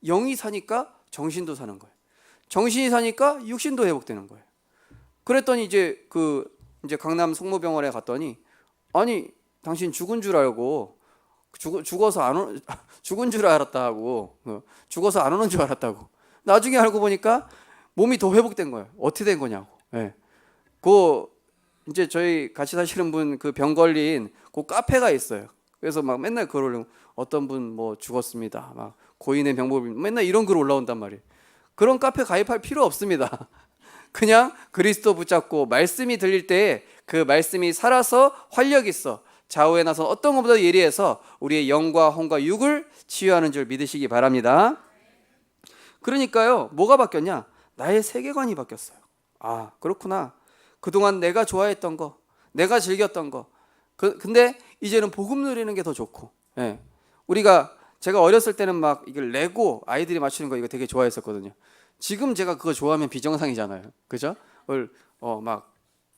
영이 사니까 정신도 사는 거예요. 정신이 사니까 육신도 회복되는 거예요. 그랬더니 이제 강남 성모병원에 갔더니 아니 당신 죽은 줄 알고 죽어서 죽은 줄 알았다고, 죽어서 안 오는 줄 알았다고. 나중에 알고 보니까 몸이 더 회복된 거예요. 어떻게 된 거냐고. 이제 저희 같이 사시는 분 그 병 걸린 그 카페가 있어요. 그래서 막 맨날 글 올리고 어떤 분 뭐 죽었습니다. 막 고인의 병법이 맨날 이런 글 올라온단 말이에요. 그런 카페 가입할 필요 없습니다. 그냥 그리스도 붙잡고 말씀이 들릴 때에 그 말씀이 살아서 활력 있어 좌우에 나서 어떤 것보다 예리해서 우리의 영과 혼과 육을 치유하는 줄 믿으시기 바랍니다. 그러니까요, 뭐가 바뀌었냐? 나의 세계관이 바뀌었어요. 그렇구나. 그동안 내가 좋아했던 거, 내가 즐겼던 거, 근데 이제는 복음 누리는 게 더 좋고. 제가 어렸을 때는 막 이걸 레고 아이들이 맞추는 거 이거 되게 좋아했었거든요. 지금 제가 그거 좋아하면 비정상이잖아요. 그죠? 막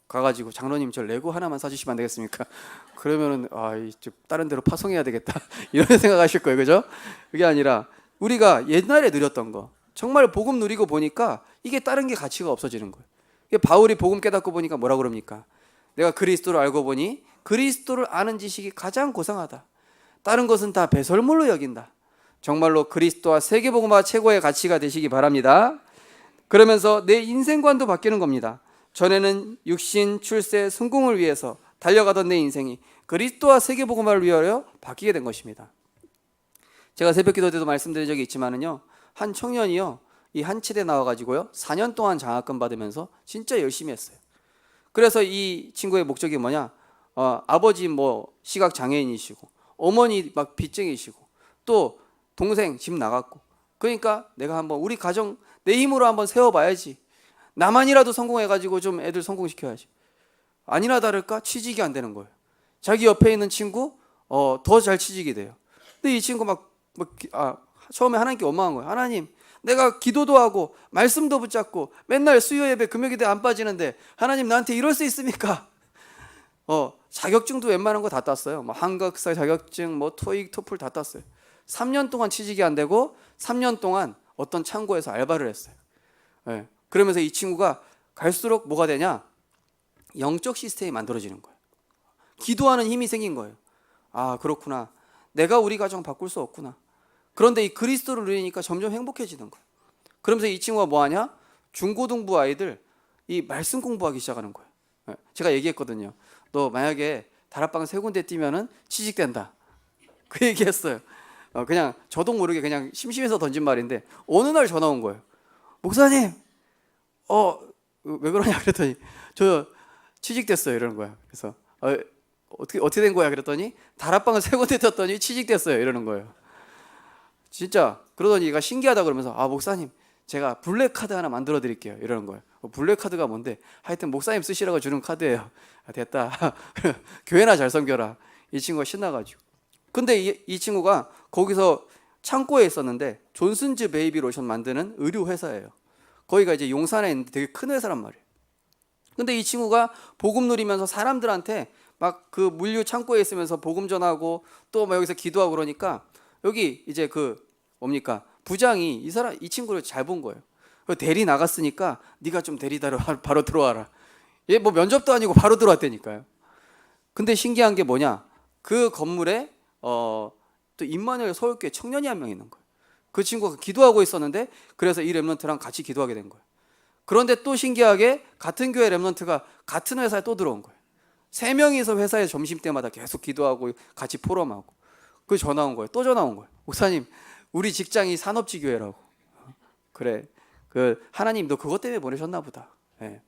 가가지고 장로님 저 레고 하나만 사주시면 안 되겠습니까? 그러면은 다른 데로 파송해야 되겠다 이런 생각하실 거예요. 그죠? 그게 아니라 우리가 옛날에 누렸던 거 정말 복음 누리고 보니까 이게 다른 게 가치가 없어지는 거예요. 바울이 복음 깨닫고 보니까 뭐라 그럽니까? 내가 그리스도를 알고 보니 그리스도를 아는 지식이 가장 고상하다. 다른 것은 다 배설물로 여긴다. 정말로 그리스도와 세계복음화 최고의 가치가 되시기 바랍니다. 그러면서 내 인생관도 바뀌는 겁니다. 전에는 육신, 출세, 성공을 위해서 달려가던 내 인생이 그리스도와 세계복음화를 위하여 바뀌게 된 것입니다. 제가 새벽기도 때도 말씀드린 적이 있지만은요, 한 청년이요, 이 한치대 나와가지고요 4년 동안 장학금 받으면서 진짜 열심히 했어요. 그래서 이 친구의 목적이 뭐냐? 아버지 뭐 시각 장애인이시고 어머니 막 빚쟁이시고 또 동생 집 나갔고, 그러니까 내가 한번 우리 가정 내 힘으로 한번 세워봐야지. 나만이라도 성공해가지고 좀 애들 성공시켜야지. 아니나 다를까 취직이 안 되는 거예요. 자기 옆에 있는 친구 더 잘 취직이 돼요. 근데 이 친구 막 처음에 하나님께 원망한 거예요. 하나님, 내가 기도도 하고 말씀도 붙잡고 맨날 수요 예배 금요 기도에 안 빠지는데 하나님 나한테 이럴 수 있습니까? 자격증도 웬만한 거 다 땄어요. 뭐 한국사 자격증, 뭐 토익, 토플 다 땄어요. 3년 동안 취직이 안 되고 3년 동안 어떤 창고에서 알바를 했어요. 예. 그러면서 이 친구가 갈수록 뭐가 되냐? 영적 시스템이 만들어지는 거예요. 기도하는 힘이 생긴 거예요. 아, 그렇구나. 내가 우리 가정 바꿀 수 없구나. 그런데 이 그리스도를 누리니까 점점 행복해지는 거예요. 그러면서 이 친구가 뭐 하냐? 중고등부 아이들 이 말씀 공부하기 시작하는 거예요. 예. 제가 얘기했거든요. 너 만약에 다락방 3군데 뛰면은 취직된다. 그 얘기했어요. 그냥 저도 모르게 그냥 심심해서 던진 말인데 어느 날 전화 온 거예요. 목사님, 왜 그러냐 그랬더니 저 취직됐어요 이러는 거야. 그래서 어떻게 된 거야 그랬더니 다락방을 3군데 뛰었더니 취직됐어요 이러는 거예요. 진짜 그러더니 얘가 신기하다 그러면서 목사님 제가 블랙 카드 하나 만들어 드릴게요 이러는 거예요. 블랙 카드가 뭔데? 하여튼 목사님 쓰시라고 주는 카드예요. 됐다. 교회나 잘 섬겨라. 이 친구가 신나가지고. 근데 이 친구가 거기서 창고에 있었는데 존슨즈 베이비 로션 만드는 의류 회사예요. 거기가 이제 용산에 있는데 되게 큰 회사란 말이에요. 근데 이 친구가 복음 누리면서 사람들한테 막 그 물류 창고에 있으면서 복음 전하고 또 막 여기서 기도하고 그러니까 여기 이제 그 뭡니까 부장이 이 친구를 잘 본 거예요. 대리 나갔으니까 네가 좀 대리다로 바로 들어와라. 얘 뭐 면접도 아니고 바로 들어왔다니까요. 근데 신기한 게 뭐냐? 그 건물에 또 임마누엘 서울교회 청년이 한 명 있는 거예요. 그 친구가 기도하고 있었는데 그래서 이 렘넌트랑 같이 기도하게 된 거예요. 그런데 또 신기하게 같은 교회 렘넌트가 같은 회사에 또 들어온 거예요. 3명이서 회사에 점심때마다 계속 기도하고 같이 포럼하고. 그 전화 온 거예요. 또 전화 온 거예요. 목사님, 우리 직장이 산업지 교회라고. 그래. 그 하나님 너 그것 때문에 보내셨나 보다. 네.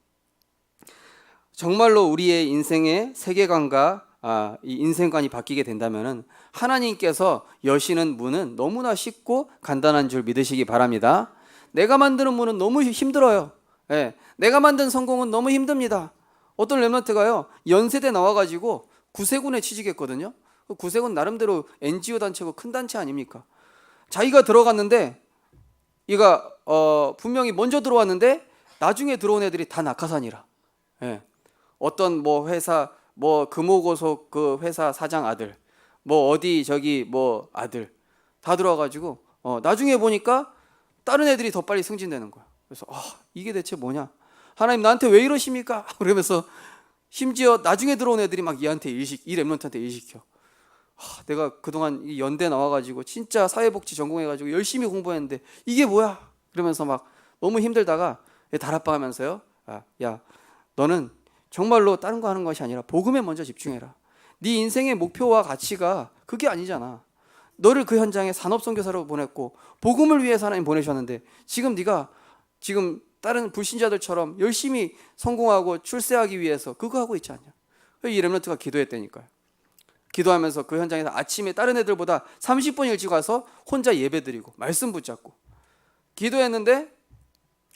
정말로 우리의 인생의 세계관과 이 인생관이 바뀌게 된다면은 하나님께서 여시는 문은 너무나 쉽고 간단한 줄 믿으시기 바랍니다. 내가 만드는 문은 너무 힘들어요. 네. 내가 만든 성공은 너무 힘듭니다. 어떤 렘넌트가요 연세대 나와가지고 구세군에 취직했거든요. 구세군 나름대로 NGO 단체고 큰 단체 아닙니까? 자기가 들어갔는데 얘가 분명히 먼저 들어왔는데 나중에 들어온 애들이 다 낙하산이라. 예. 어떤 뭐 회사 뭐 금호고속 그 회사 사장 아들 뭐 어디 저기 뭐 아들 다 들어와가지고 나중에 보니까 다른 애들이 더 빨리 승진되는 거야. 그래서 이게 대체 뭐냐? 하나님 나한테 왜 이러십니까? 그러면서 심지어 나중에 들어온 애들이 막 이 렘넌트한테 일 시켜. 내가 그동안 이 연대 나와가지고 진짜 사회복지 전공해가지고 열심히 공부했는데 이게 뭐야? 그러면서 막 너무 힘들다가 다락방 하면서요. 야, 너는 정말로 다른 거 하는 것이 아니라 복음에 먼저 집중해라. 네 인생의 목표와 가치가 그게 아니잖아. 너를 그 현장에 산업선교사로 보냈고 복음을 위해서 하나님 보내셨는데 지금 네가 지금 다른 불신자들처럼 열심히 성공하고 출세하기 위해서 그거 하고 있지 않냐. 이 렘넌트가 기도했다니까요. 기도하면서 그 현장에서 아침에 다른 애들보다 30분 일찍 와서 혼자 예배드리고 말씀 붙잡고 기도했는데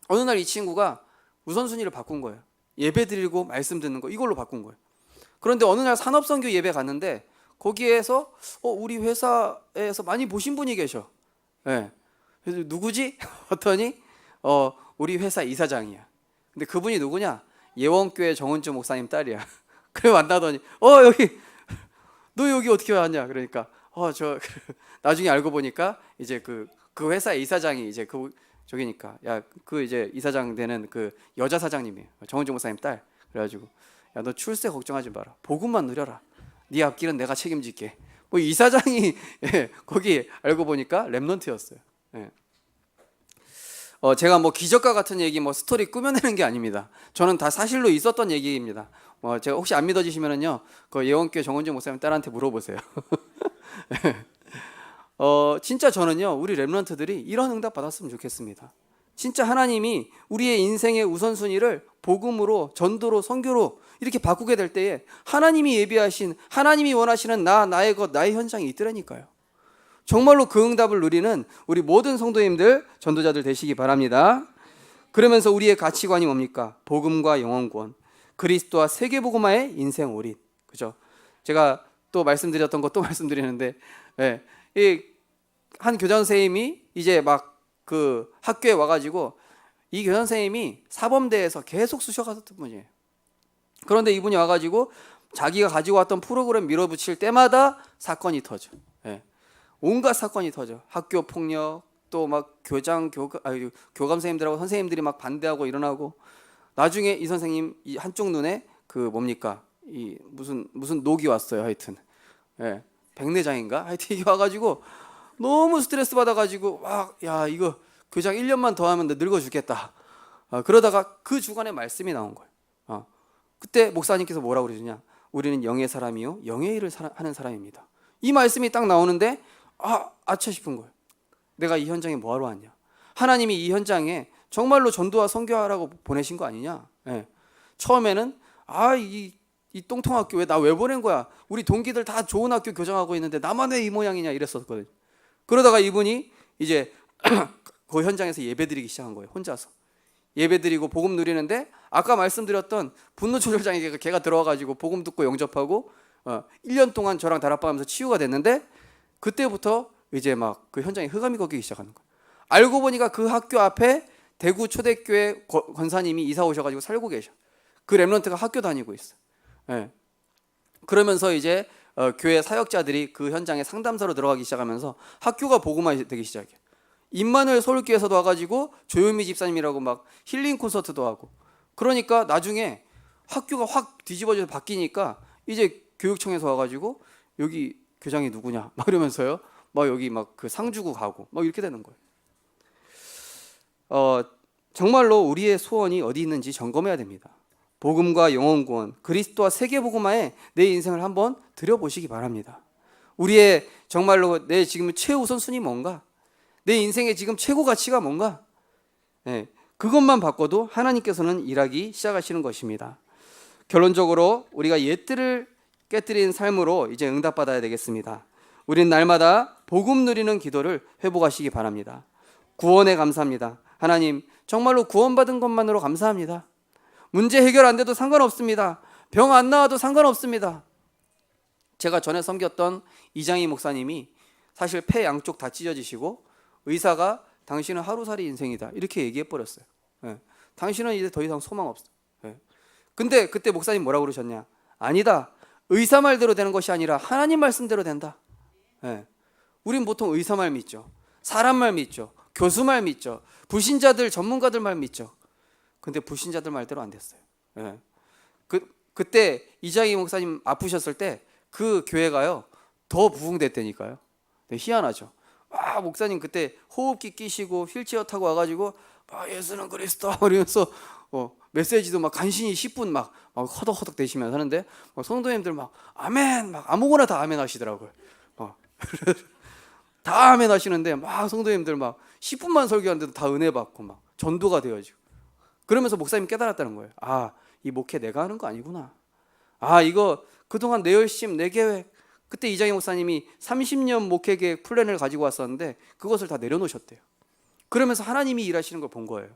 어느 날 이 친구가 우선순위를 바꾼 거예요. 예배드리고 말씀 듣는 거 이걸로 바꾼 거예요. 그런데 어느 날 산업선교 예배 갔는데 거기에서 우리 회사에서 많이 보신 분이 계셔. 네. 그래서 누구지? 봤더니 우리 회사 이사장이야. 근데 그분이 누구냐? 예원교회 정은주 목사님 딸이야. 그래 만나더니 너 여기 어떻게 왔냐? 그러니까 나중에 알고 보니까 이제 그 회사의 이사장이 이제 저기니까 그 이제 이사장 되는 그 여자 사장님이에요. 정은주 목사님 딸. 그래가지고 너 출세 걱정하지 마라. 복음만 누려라. 네 앞길은 내가 책임질게. 뭐 이사장이 거기 알고 보니까 렘넌트였어요. 예. 제가 뭐 기적과 같은 얘기 뭐 스토리 꾸며내는 게 아닙니다. 저는 다 사실로 있었던 얘기입니다. 제가 혹시 안 믿어지시면은요 그 예원교회 정은주 목사님 딸한테 물어보세요. 진짜 저는요 우리 렘넌트들이 이런 응답 받았으면 좋겠습니다. 진짜 하나님이 우리의 인생의 우선순위를 복음으로 전도로 선교로 이렇게 바꾸게 될 때에 하나님이 예비하신 하나님이 원하시는 나의 것 나의 현장이 있더라니까요. 정말로 그 응답을 누리는 우리 모든 성도님들 전도자들 되시기 바랍니다. 그러면서 우리의 가치관이 뭡니까? 복음과 영혼 구원, 그리스도와 세계복음화의 인생 올인. 그죠? 제가 또 말씀드렸던 거 또 말씀드리는데 이 한 교장 선생님이 이제 막 그 학교에 와가지고 이 교장 선생님이 사범대에서 계속 쑤셔갔었던 분이에요. 그런데 이분이 와가지고 자기가 가지고 왔던 프로그램 밀어붙일 때마다 사건이 터져. 예. 온갖 사건이 터져. 학교 폭력, 또 막 교감 선생님들하고 선생님들이 막 반대하고 일어나고, 나중에 이 선생님 이 한쪽 눈에 그 뭡니까 이 무슨 녹이 왔어요. 하여튼 예. 백내장인가 하여튼 이게 와가지고 너무 스트레스 받아가지고 막 야 이거 교장 1년만 더 하면 나 늙어 죽겠다. 그러다가 그 주간에 말씀이 나온 거예요. 그때 목사님께서 뭐라고 그러시냐, 우리는 영의 사람이요 영의 일을 하는 사람입니다. 이 말씀이 딱 나오는데 아차 싶은 거예요. 내가 이 현장에 뭐하러 왔냐, 하나님이 이 현장에 정말로 전도와 선교하라고 보내신 거 아니냐. 예. 처음에는 이 똥통학교 왜 보낸 거야, 우리 동기들 다 좋은 학교 교장하고 있는데 나만 왜 이 모양이냐 이랬었거든요. 그러다가 이분이 이제 그 현장에서 예배드리기 시작한 거예요. 혼자서 예배드리고 복음 누리는데, 아까 말씀드렸던 분노 조절장애 걔가 들어와가지고 복음 듣고 영접하고 1년 동안 저랑 다락방하면서 치유가 됐는데, 그때부터 이제 막 그 현장에 흑암이 걷기 시작하는 거예요. 알고 보니까 그 학교 앞에 대구 초대교회 권사님이 이사 오셔가지고 살고 계셔. 그 렘넌트가 학교 다니고 있어. 예. 그러면서 이제 교회 사역자들이 그 현장에 상담사로 들어가기 시작하면서 학교가 복음화 되기 시작해. 임마누엘 서울교회에서도 와가지고 조현미 집사님이라고 막 힐링 콘서트도 하고. 그러니까 나중에 학교가 확 뒤집어져서 바뀌니까 이제 교육청에서 와가지고 여기 교장이 누구냐 막 이러면서요, 막 여기 막 그 상 주고 가고 막 이렇게 되는 거예요. 정말로 우리의 소원이 어디 있는지 점검해야 됩니다. 복음과 영혼 구원, 그리스도와 세계 복음화에 내 인생을 한번 들여보시기 바랍니다. 우리의 정말로 내 지금 최우선 순위 뭔가, 내 인생의 지금 최고 가치가 뭔가, 네, 그것만 바꿔도 하나님께서는 일하기 시작하시는 것입니다. 결론적으로 우리가 옛들을 깨뜨린 삶으로 이제 응답받아야 되겠습니다. 우린 날마다 복음 누리는 기도를 회복하시기 바랍니다. 구원에 감사합니다. 하나님, 정말로 구원받은 것만으로 감사합니다. 문제 해결 안 돼도 상관없습니다. 병 안 나와도 상관없습니다. 제가 전에 섬겼던 이장희 목사님이 사실 폐 양쪽 다 찢어지시고, 의사가 당신은 하루살이 인생이다 이렇게 얘기해 버렸어요. 예. 당신은 이제 더 이상 소망 없어. 예. 근데 그때 목사님 뭐라고 그러셨냐, 아니다, 의사 말대로 되는 것이 아니라 하나님 말씀대로 된다. 예. 우린 보통 의사 말 믿죠, 사람 말 믿죠, 교수 말 믿죠, 불신자들 전문가들 말 믿죠. 근데 불신자들 말대로 안 됐어요. 예. 그때 이장희 목사님 아프셨을 때 그 교회가요 더 부흥됐다니까요. 네, 희한하죠. 목사님 그때 호흡기 끼시고 휠체어 타고 와가지고 예수는 그리스도 이러면서 메시지도 막 간신히 10분 막 허덕허덕 대시면서 하는데, 성도님들 막 아멘 막 아무거나 다 아멘 하시더라고요. 다 아멘 하시는데 막 성도님들 막 10분만 설교하는데도 다 은혜 받고 막 전도가 되어지고. 그러면서 목사님 깨달았다는 거예요. 이 목회 내가 하는 거 아니구나. 이거 그동안 내 열심, 내 계획, 그때 이장희 목사님이 30년 목회 계획 플랜을 가지고 왔었는데 그것을 다 내려놓으셨대요. 그러면서 하나님이 일하시는 걸 본 거예요.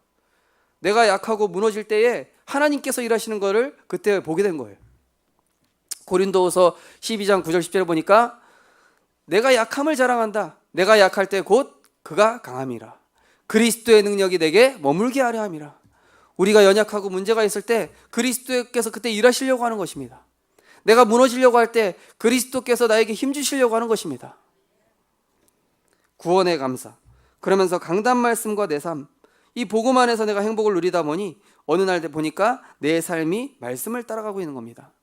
내가 약하고 무너질 때에 하나님께서 일하시는 거를 그때 보게 된 거예요. 고린도후서 12장 9절 10절을 보니까 내가 약함을 자랑한다. 내가 약할 때 곧 그가 강함이라. 그리스도의 능력이 내게 머물게 하려 함이라. 우리가 연약하고 문제가 있을 때 그리스도께서 그때 일하시려고 하는 것입니다. 내가 무너지려고 할 때 그리스도께서 나에게 힘 주시려고 하는 것입니다. 구원의 감사. 그러면서 강단 말씀과 내 삶, 이 복음 안에서 내가 행복을 누리다 보니 어느 날 보니까 내 삶이 말씀을 따라가고 있는 겁니다.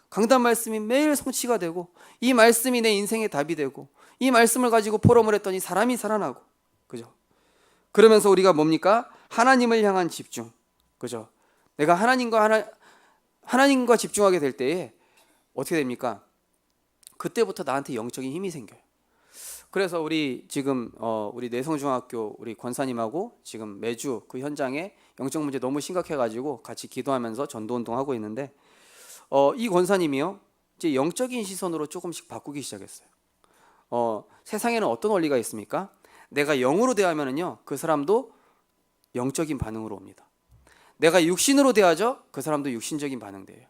강단 말씀이 매일 성취가 되고, 이 말씀이 내 인생의 답이 되고, 이 말씀을 가지고 포럼을 했더니 사람이 살아나고, 그죠? 그러면서 우리가 뭡니까? 하나님을 향한 집중, 그죠? 내가 하나님과 집중하게 될 때에 어떻게 됩니까? 그때부터 나한테 영적인 힘이 생겨요. 그래서 우리 지금 우리 내성중학교 우리 권사님하고 지금 매주 그 현장에 영적 문제 너무 심각해가지고 같이 기도하면서 전도운동 하고 있는데, 이 권사님이요 이제 영적인 시선으로 조금씩 바꾸기 시작했어요. 세상에는 어떤 원리가 있습니까? 내가 영으로 대하면은요 그 사람도 영적인 반응으로 옵니다. 내가 육신으로 대하죠, 그 사람도 육신적인 반응돼요.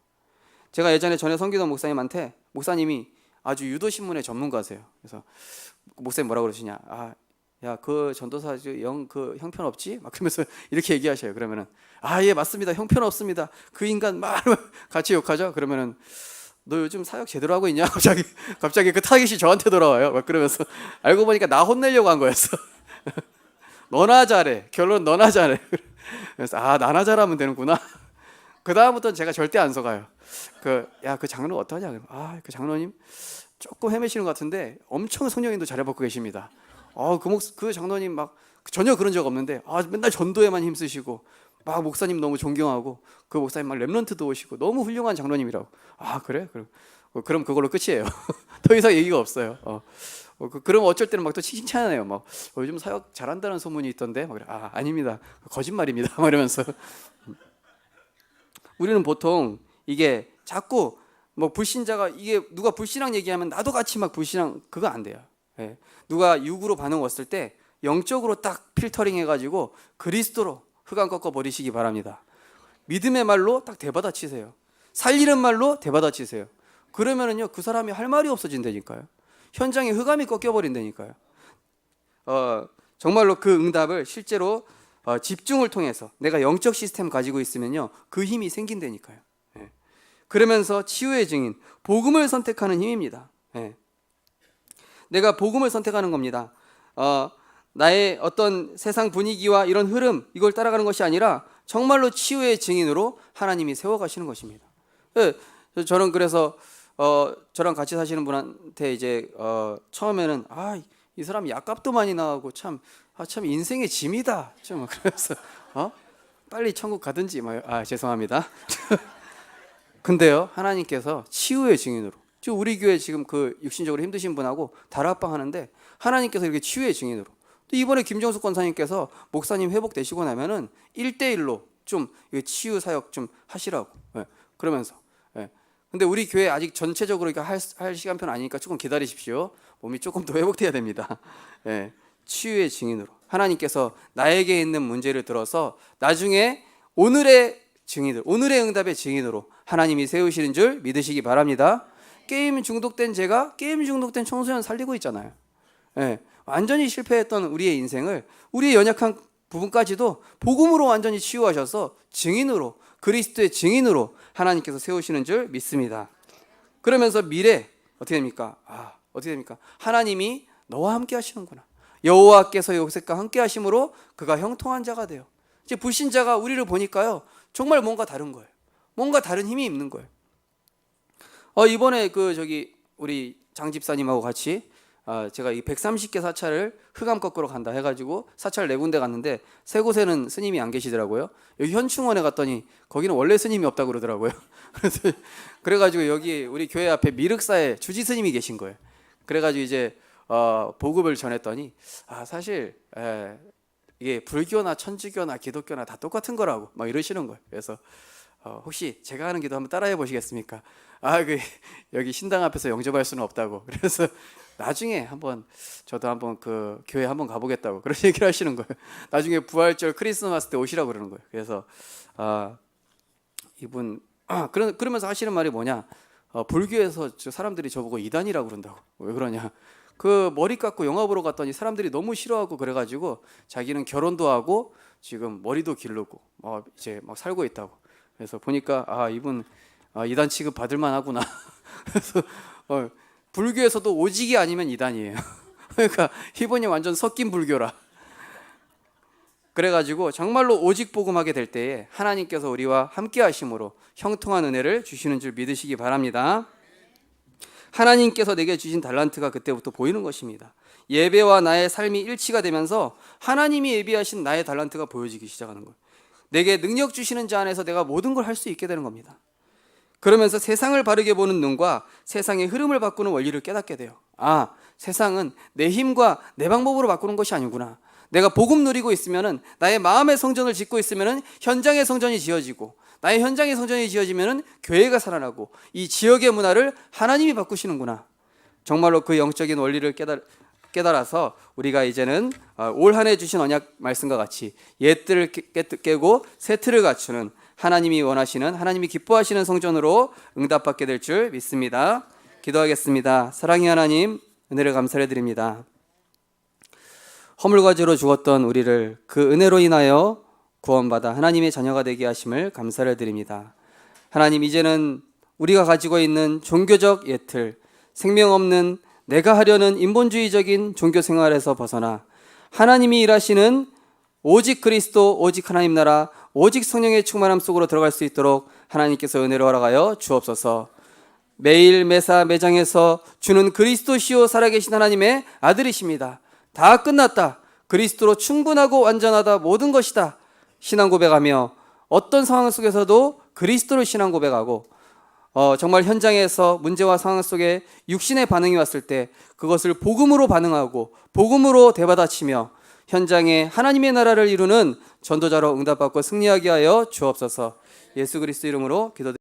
제가 예전에 전에 섬기던 목사님한테 목사님이 아주 유도신문의 전문가세요. 그래서 목사님 뭐라고 그러시냐? 야, 그 전도사 그 형편 없지? 막 그러면서 이렇게 얘기하셔요. 그러면은 예, 맞습니다. 형편 없습니다. 그 인간 막 같이 욕하죠. 그러면은 너 요즘 사역 제대로 하고 있냐? 갑자기 그 타깃이 저한테 돌아와요. 막 그러면서 알고 보니까 나 혼내려고 한 거였어. 너나 잘해. 결론 너나 잘해. 그래서 나나 잘하면 되는구나. 그 다음부터는 제가 절대 안 속아요. 그 장로 어떠냐? 그 장로님 조금 헤매시는 것 같은데 엄청 성령님도 잘해먹고 계십니다. 그 장로님 막 전혀 그런 적 없는데 맨날 전도에만 힘쓰시고 막 목사님 너무 존경하고 그 목사님 막 렘넌트도 오시고 너무 훌륭한 장로님이라고. 그래? 그럼 그걸로 끝이에요. 더 이상 얘기가 없어요. 그럼 어쩔 때는 막 또 칭찬해요. 막 요즘 사역 잘한다는 소문이 있던데. 막 그래. 아닙니다. 거짓말입니다. 막 이러면서. 우리는 보통 이게 자꾸 뭐 불신자가 이게 누가 불신앙 얘기하면 나도 같이 막 불신앙 그거 안 돼요. 예. 누가 육으로 반응 왔을 때 영적으로 딱 필터링 해가지고 그리스도로 흑암 꺾어 버리시기 바랍니다. 믿음의 말로 딱 대받아치세요. 살리는 말로 대받아치세요. 그러면은요 그 사람이 할 말이 없어진다니까요. 현장에 흑암이 꺾여 버린다니까요. 정말로 그 응답을 실제로 집중을 통해서 내가 영적 시스템 가지고 있으면요 그 힘이 생긴다니까요. 예. 그러면서 치유의 증인, 복음을 선택하는 힘입니다. 예. 내가 복음을 선택하는 겁니다. 나의 어떤 세상 분위기와 이런 흐름 이걸 따라가는 것이 아니라 정말로 치유의 증인으로 하나님이 세워가시는 것입니다. 예. 저는 그래서 저랑 같이 사시는 분한테 이제 처음에는 이 사람 약값도 많이 나가고 참 인생의 짐이다. 좀 그래서 빨리 천국 가든지 죄송합니다. 근데요 하나님께서 치유의 증인으로 지금 우리 교회 지금 그 육신적으로 힘드신 분하고 다락방 하는데 하나님께서 이렇게 치유의 증인으로 또 이번에 김정숙 권사님께서 목사님 회복되시고 나면은 1대1로 좀 치유 사역 좀 하시라고 그러면서 근데 우리 교회 아직 전체적으로 할 시간표는 아니니까 조금 기다리십시오. 몸이 조금 더 회복돼야 됩니다. 치유의 증인으로 하나님께서 나에게 있는 문제를 들어서 나중에 오늘의 증인들, 오늘의 응답의 증인으로 하나님이 세우시는 줄 믿으시기 바랍니다. 게임 중독된 제가 게임 중독된 청소년 살리고 있잖아요. 완전히 실패했던 우리의 인생을 우리의 연약한 부분까지도 복음으로 완전히 치유하셔서 증인으로 그리스도의 증인으로 하나님께서 세우시는 줄 믿습니다. 그러면서 미래 어떻게 됩니까? 어떻게 됩니까? 하나님이 너와 함께 하시는구나. 여호와께서 요셉과 함께 하심으로 그가 형통한 자가 돼요. 이제 불신자가 우리를 보니까요 정말 뭔가 다른 거예요. 뭔가 다른 힘이 있는 거예요. 이번에 우리 장 집사님하고 같이 제가 이 130개 사찰을 흑암 거꾸로 간다 해가지고 사찰 4군데 갔는데 3곳에는 스님이 안 계시더라고요. 여기 현충원에 갔더니 거기는 원래 스님이 없다고 그러더라고요. 그래가지고 여기 우리 교회 앞에 미륵사에 주지 스님이 계신 거예요. 그래가지고 이제 보급을 전했더니 사실 이게 불교나 천주교나 기독교나 다 똑같은 거라고 막 이러시는 거예요. 그래서 혹시 제가 하는 기도 한번 따라해 보시겠습니까? 여기 신당 앞에서 영접할 수는 없다고. 그래서 나중에 저도 한번 그 교회 한번 가보겠다고 그런 얘기를 하시는 거예요. 나중에 부활절 크리스마스 때 오시라고 그러는 거예요. 그래서 이분 그러면서 하시는 말이 뭐냐? 불교에서 사람들이 저보고 이단이라고 그런다고. 왜 그러냐? 그 머리 깎고 영화 보러 갔더니 사람들이 너무 싫어하고 그래가지고 자기는 결혼도 하고 지금 머리도 기르고 이제 막 살고 있다고. 그래서 보니까 이분 이단 취급 받을 만하구나. 그래서 불교에서도 오직이 아니면 이단이에요. 그러니까 이분이 완전 섞인 불교라. 그래가지고 정말로 오직 복음하게 될 때에 하나님께서 우리와 함께 하심으로 형통한 은혜를 주시는 줄 믿으시기 바랍니다. 하나님께서 내게 주신 달란트가 그때부터 보이는 것입니다. 예배와 나의 삶이 일치가 되면서 하나님이 예비하신 나의 달란트가 보여지기 시작하는 거예요. 내게 능력 주시는 자 안에서 내가 모든 걸 할 수 있게 되는 겁니다. 그러면서 세상을 바르게 보는 눈과 세상의 흐름을 바꾸는 원리를 깨닫게 돼요. 세상은 내 힘과 내 방법으로 바꾸는 것이 아니구나. 내가 복음 누리고 있으면은 나의 마음의 성전을 짓고 있으면은 현장의 성전이 지어지고 나의 현장의 성전이 지어지면은 교회가 살아나고 이 지역의 문화를 하나님이 바꾸시는구나. 정말로 그 영적인 원리를 깨달아서 우리가 이제는 올 한 해 주신 언약 말씀과 같이 옛들을 깨고 새 틀을 갖추는 하나님이 원하시는 하나님이 기뻐하시는 성전으로 응답받게 될 줄 믿습니다. 기도하겠습니다. 사랑의 하나님, 은혜를 감사해 드립니다. 허물과지로 죽었던 우리를 그 은혜로 인하여 구원받아 하나님의 자녀가 되게 하심을 감사를 드립니다. 하나님, 이제는 우리가 가지고 있는 종교적 예틀, 생명 없는 내가 하려는 인본주의적인 종교 생활에서 벗어나 하나님이 일하시는 오직 그리스도, 오직 하나님 나라, 오직 성령의 충만함 속으로 들어갈 수 있도록 하나님께서 은혜를 허락하여 주옵소서. 매일 매사 매장에서 주는 그리스도시요 살아계신 하나님의 아들이십니다. 다 끝났다. 그리스도로 충분하고 완전하다. 모든 것이다. 신앙 고백하며 어떤 상황 속에서도 그리스도를 신앙 고백하고 정말 현장에서 문제와 상황 속에 육신의 반응이 왔을 때 그것을 복음으로 반응하고 복음으로 되받아치며 현장에 하나님의 나라를 이루는 전도자로 응답받고 승리하게 하여 주옵소서. 예수 그리스도 이름으로 기도드립니다.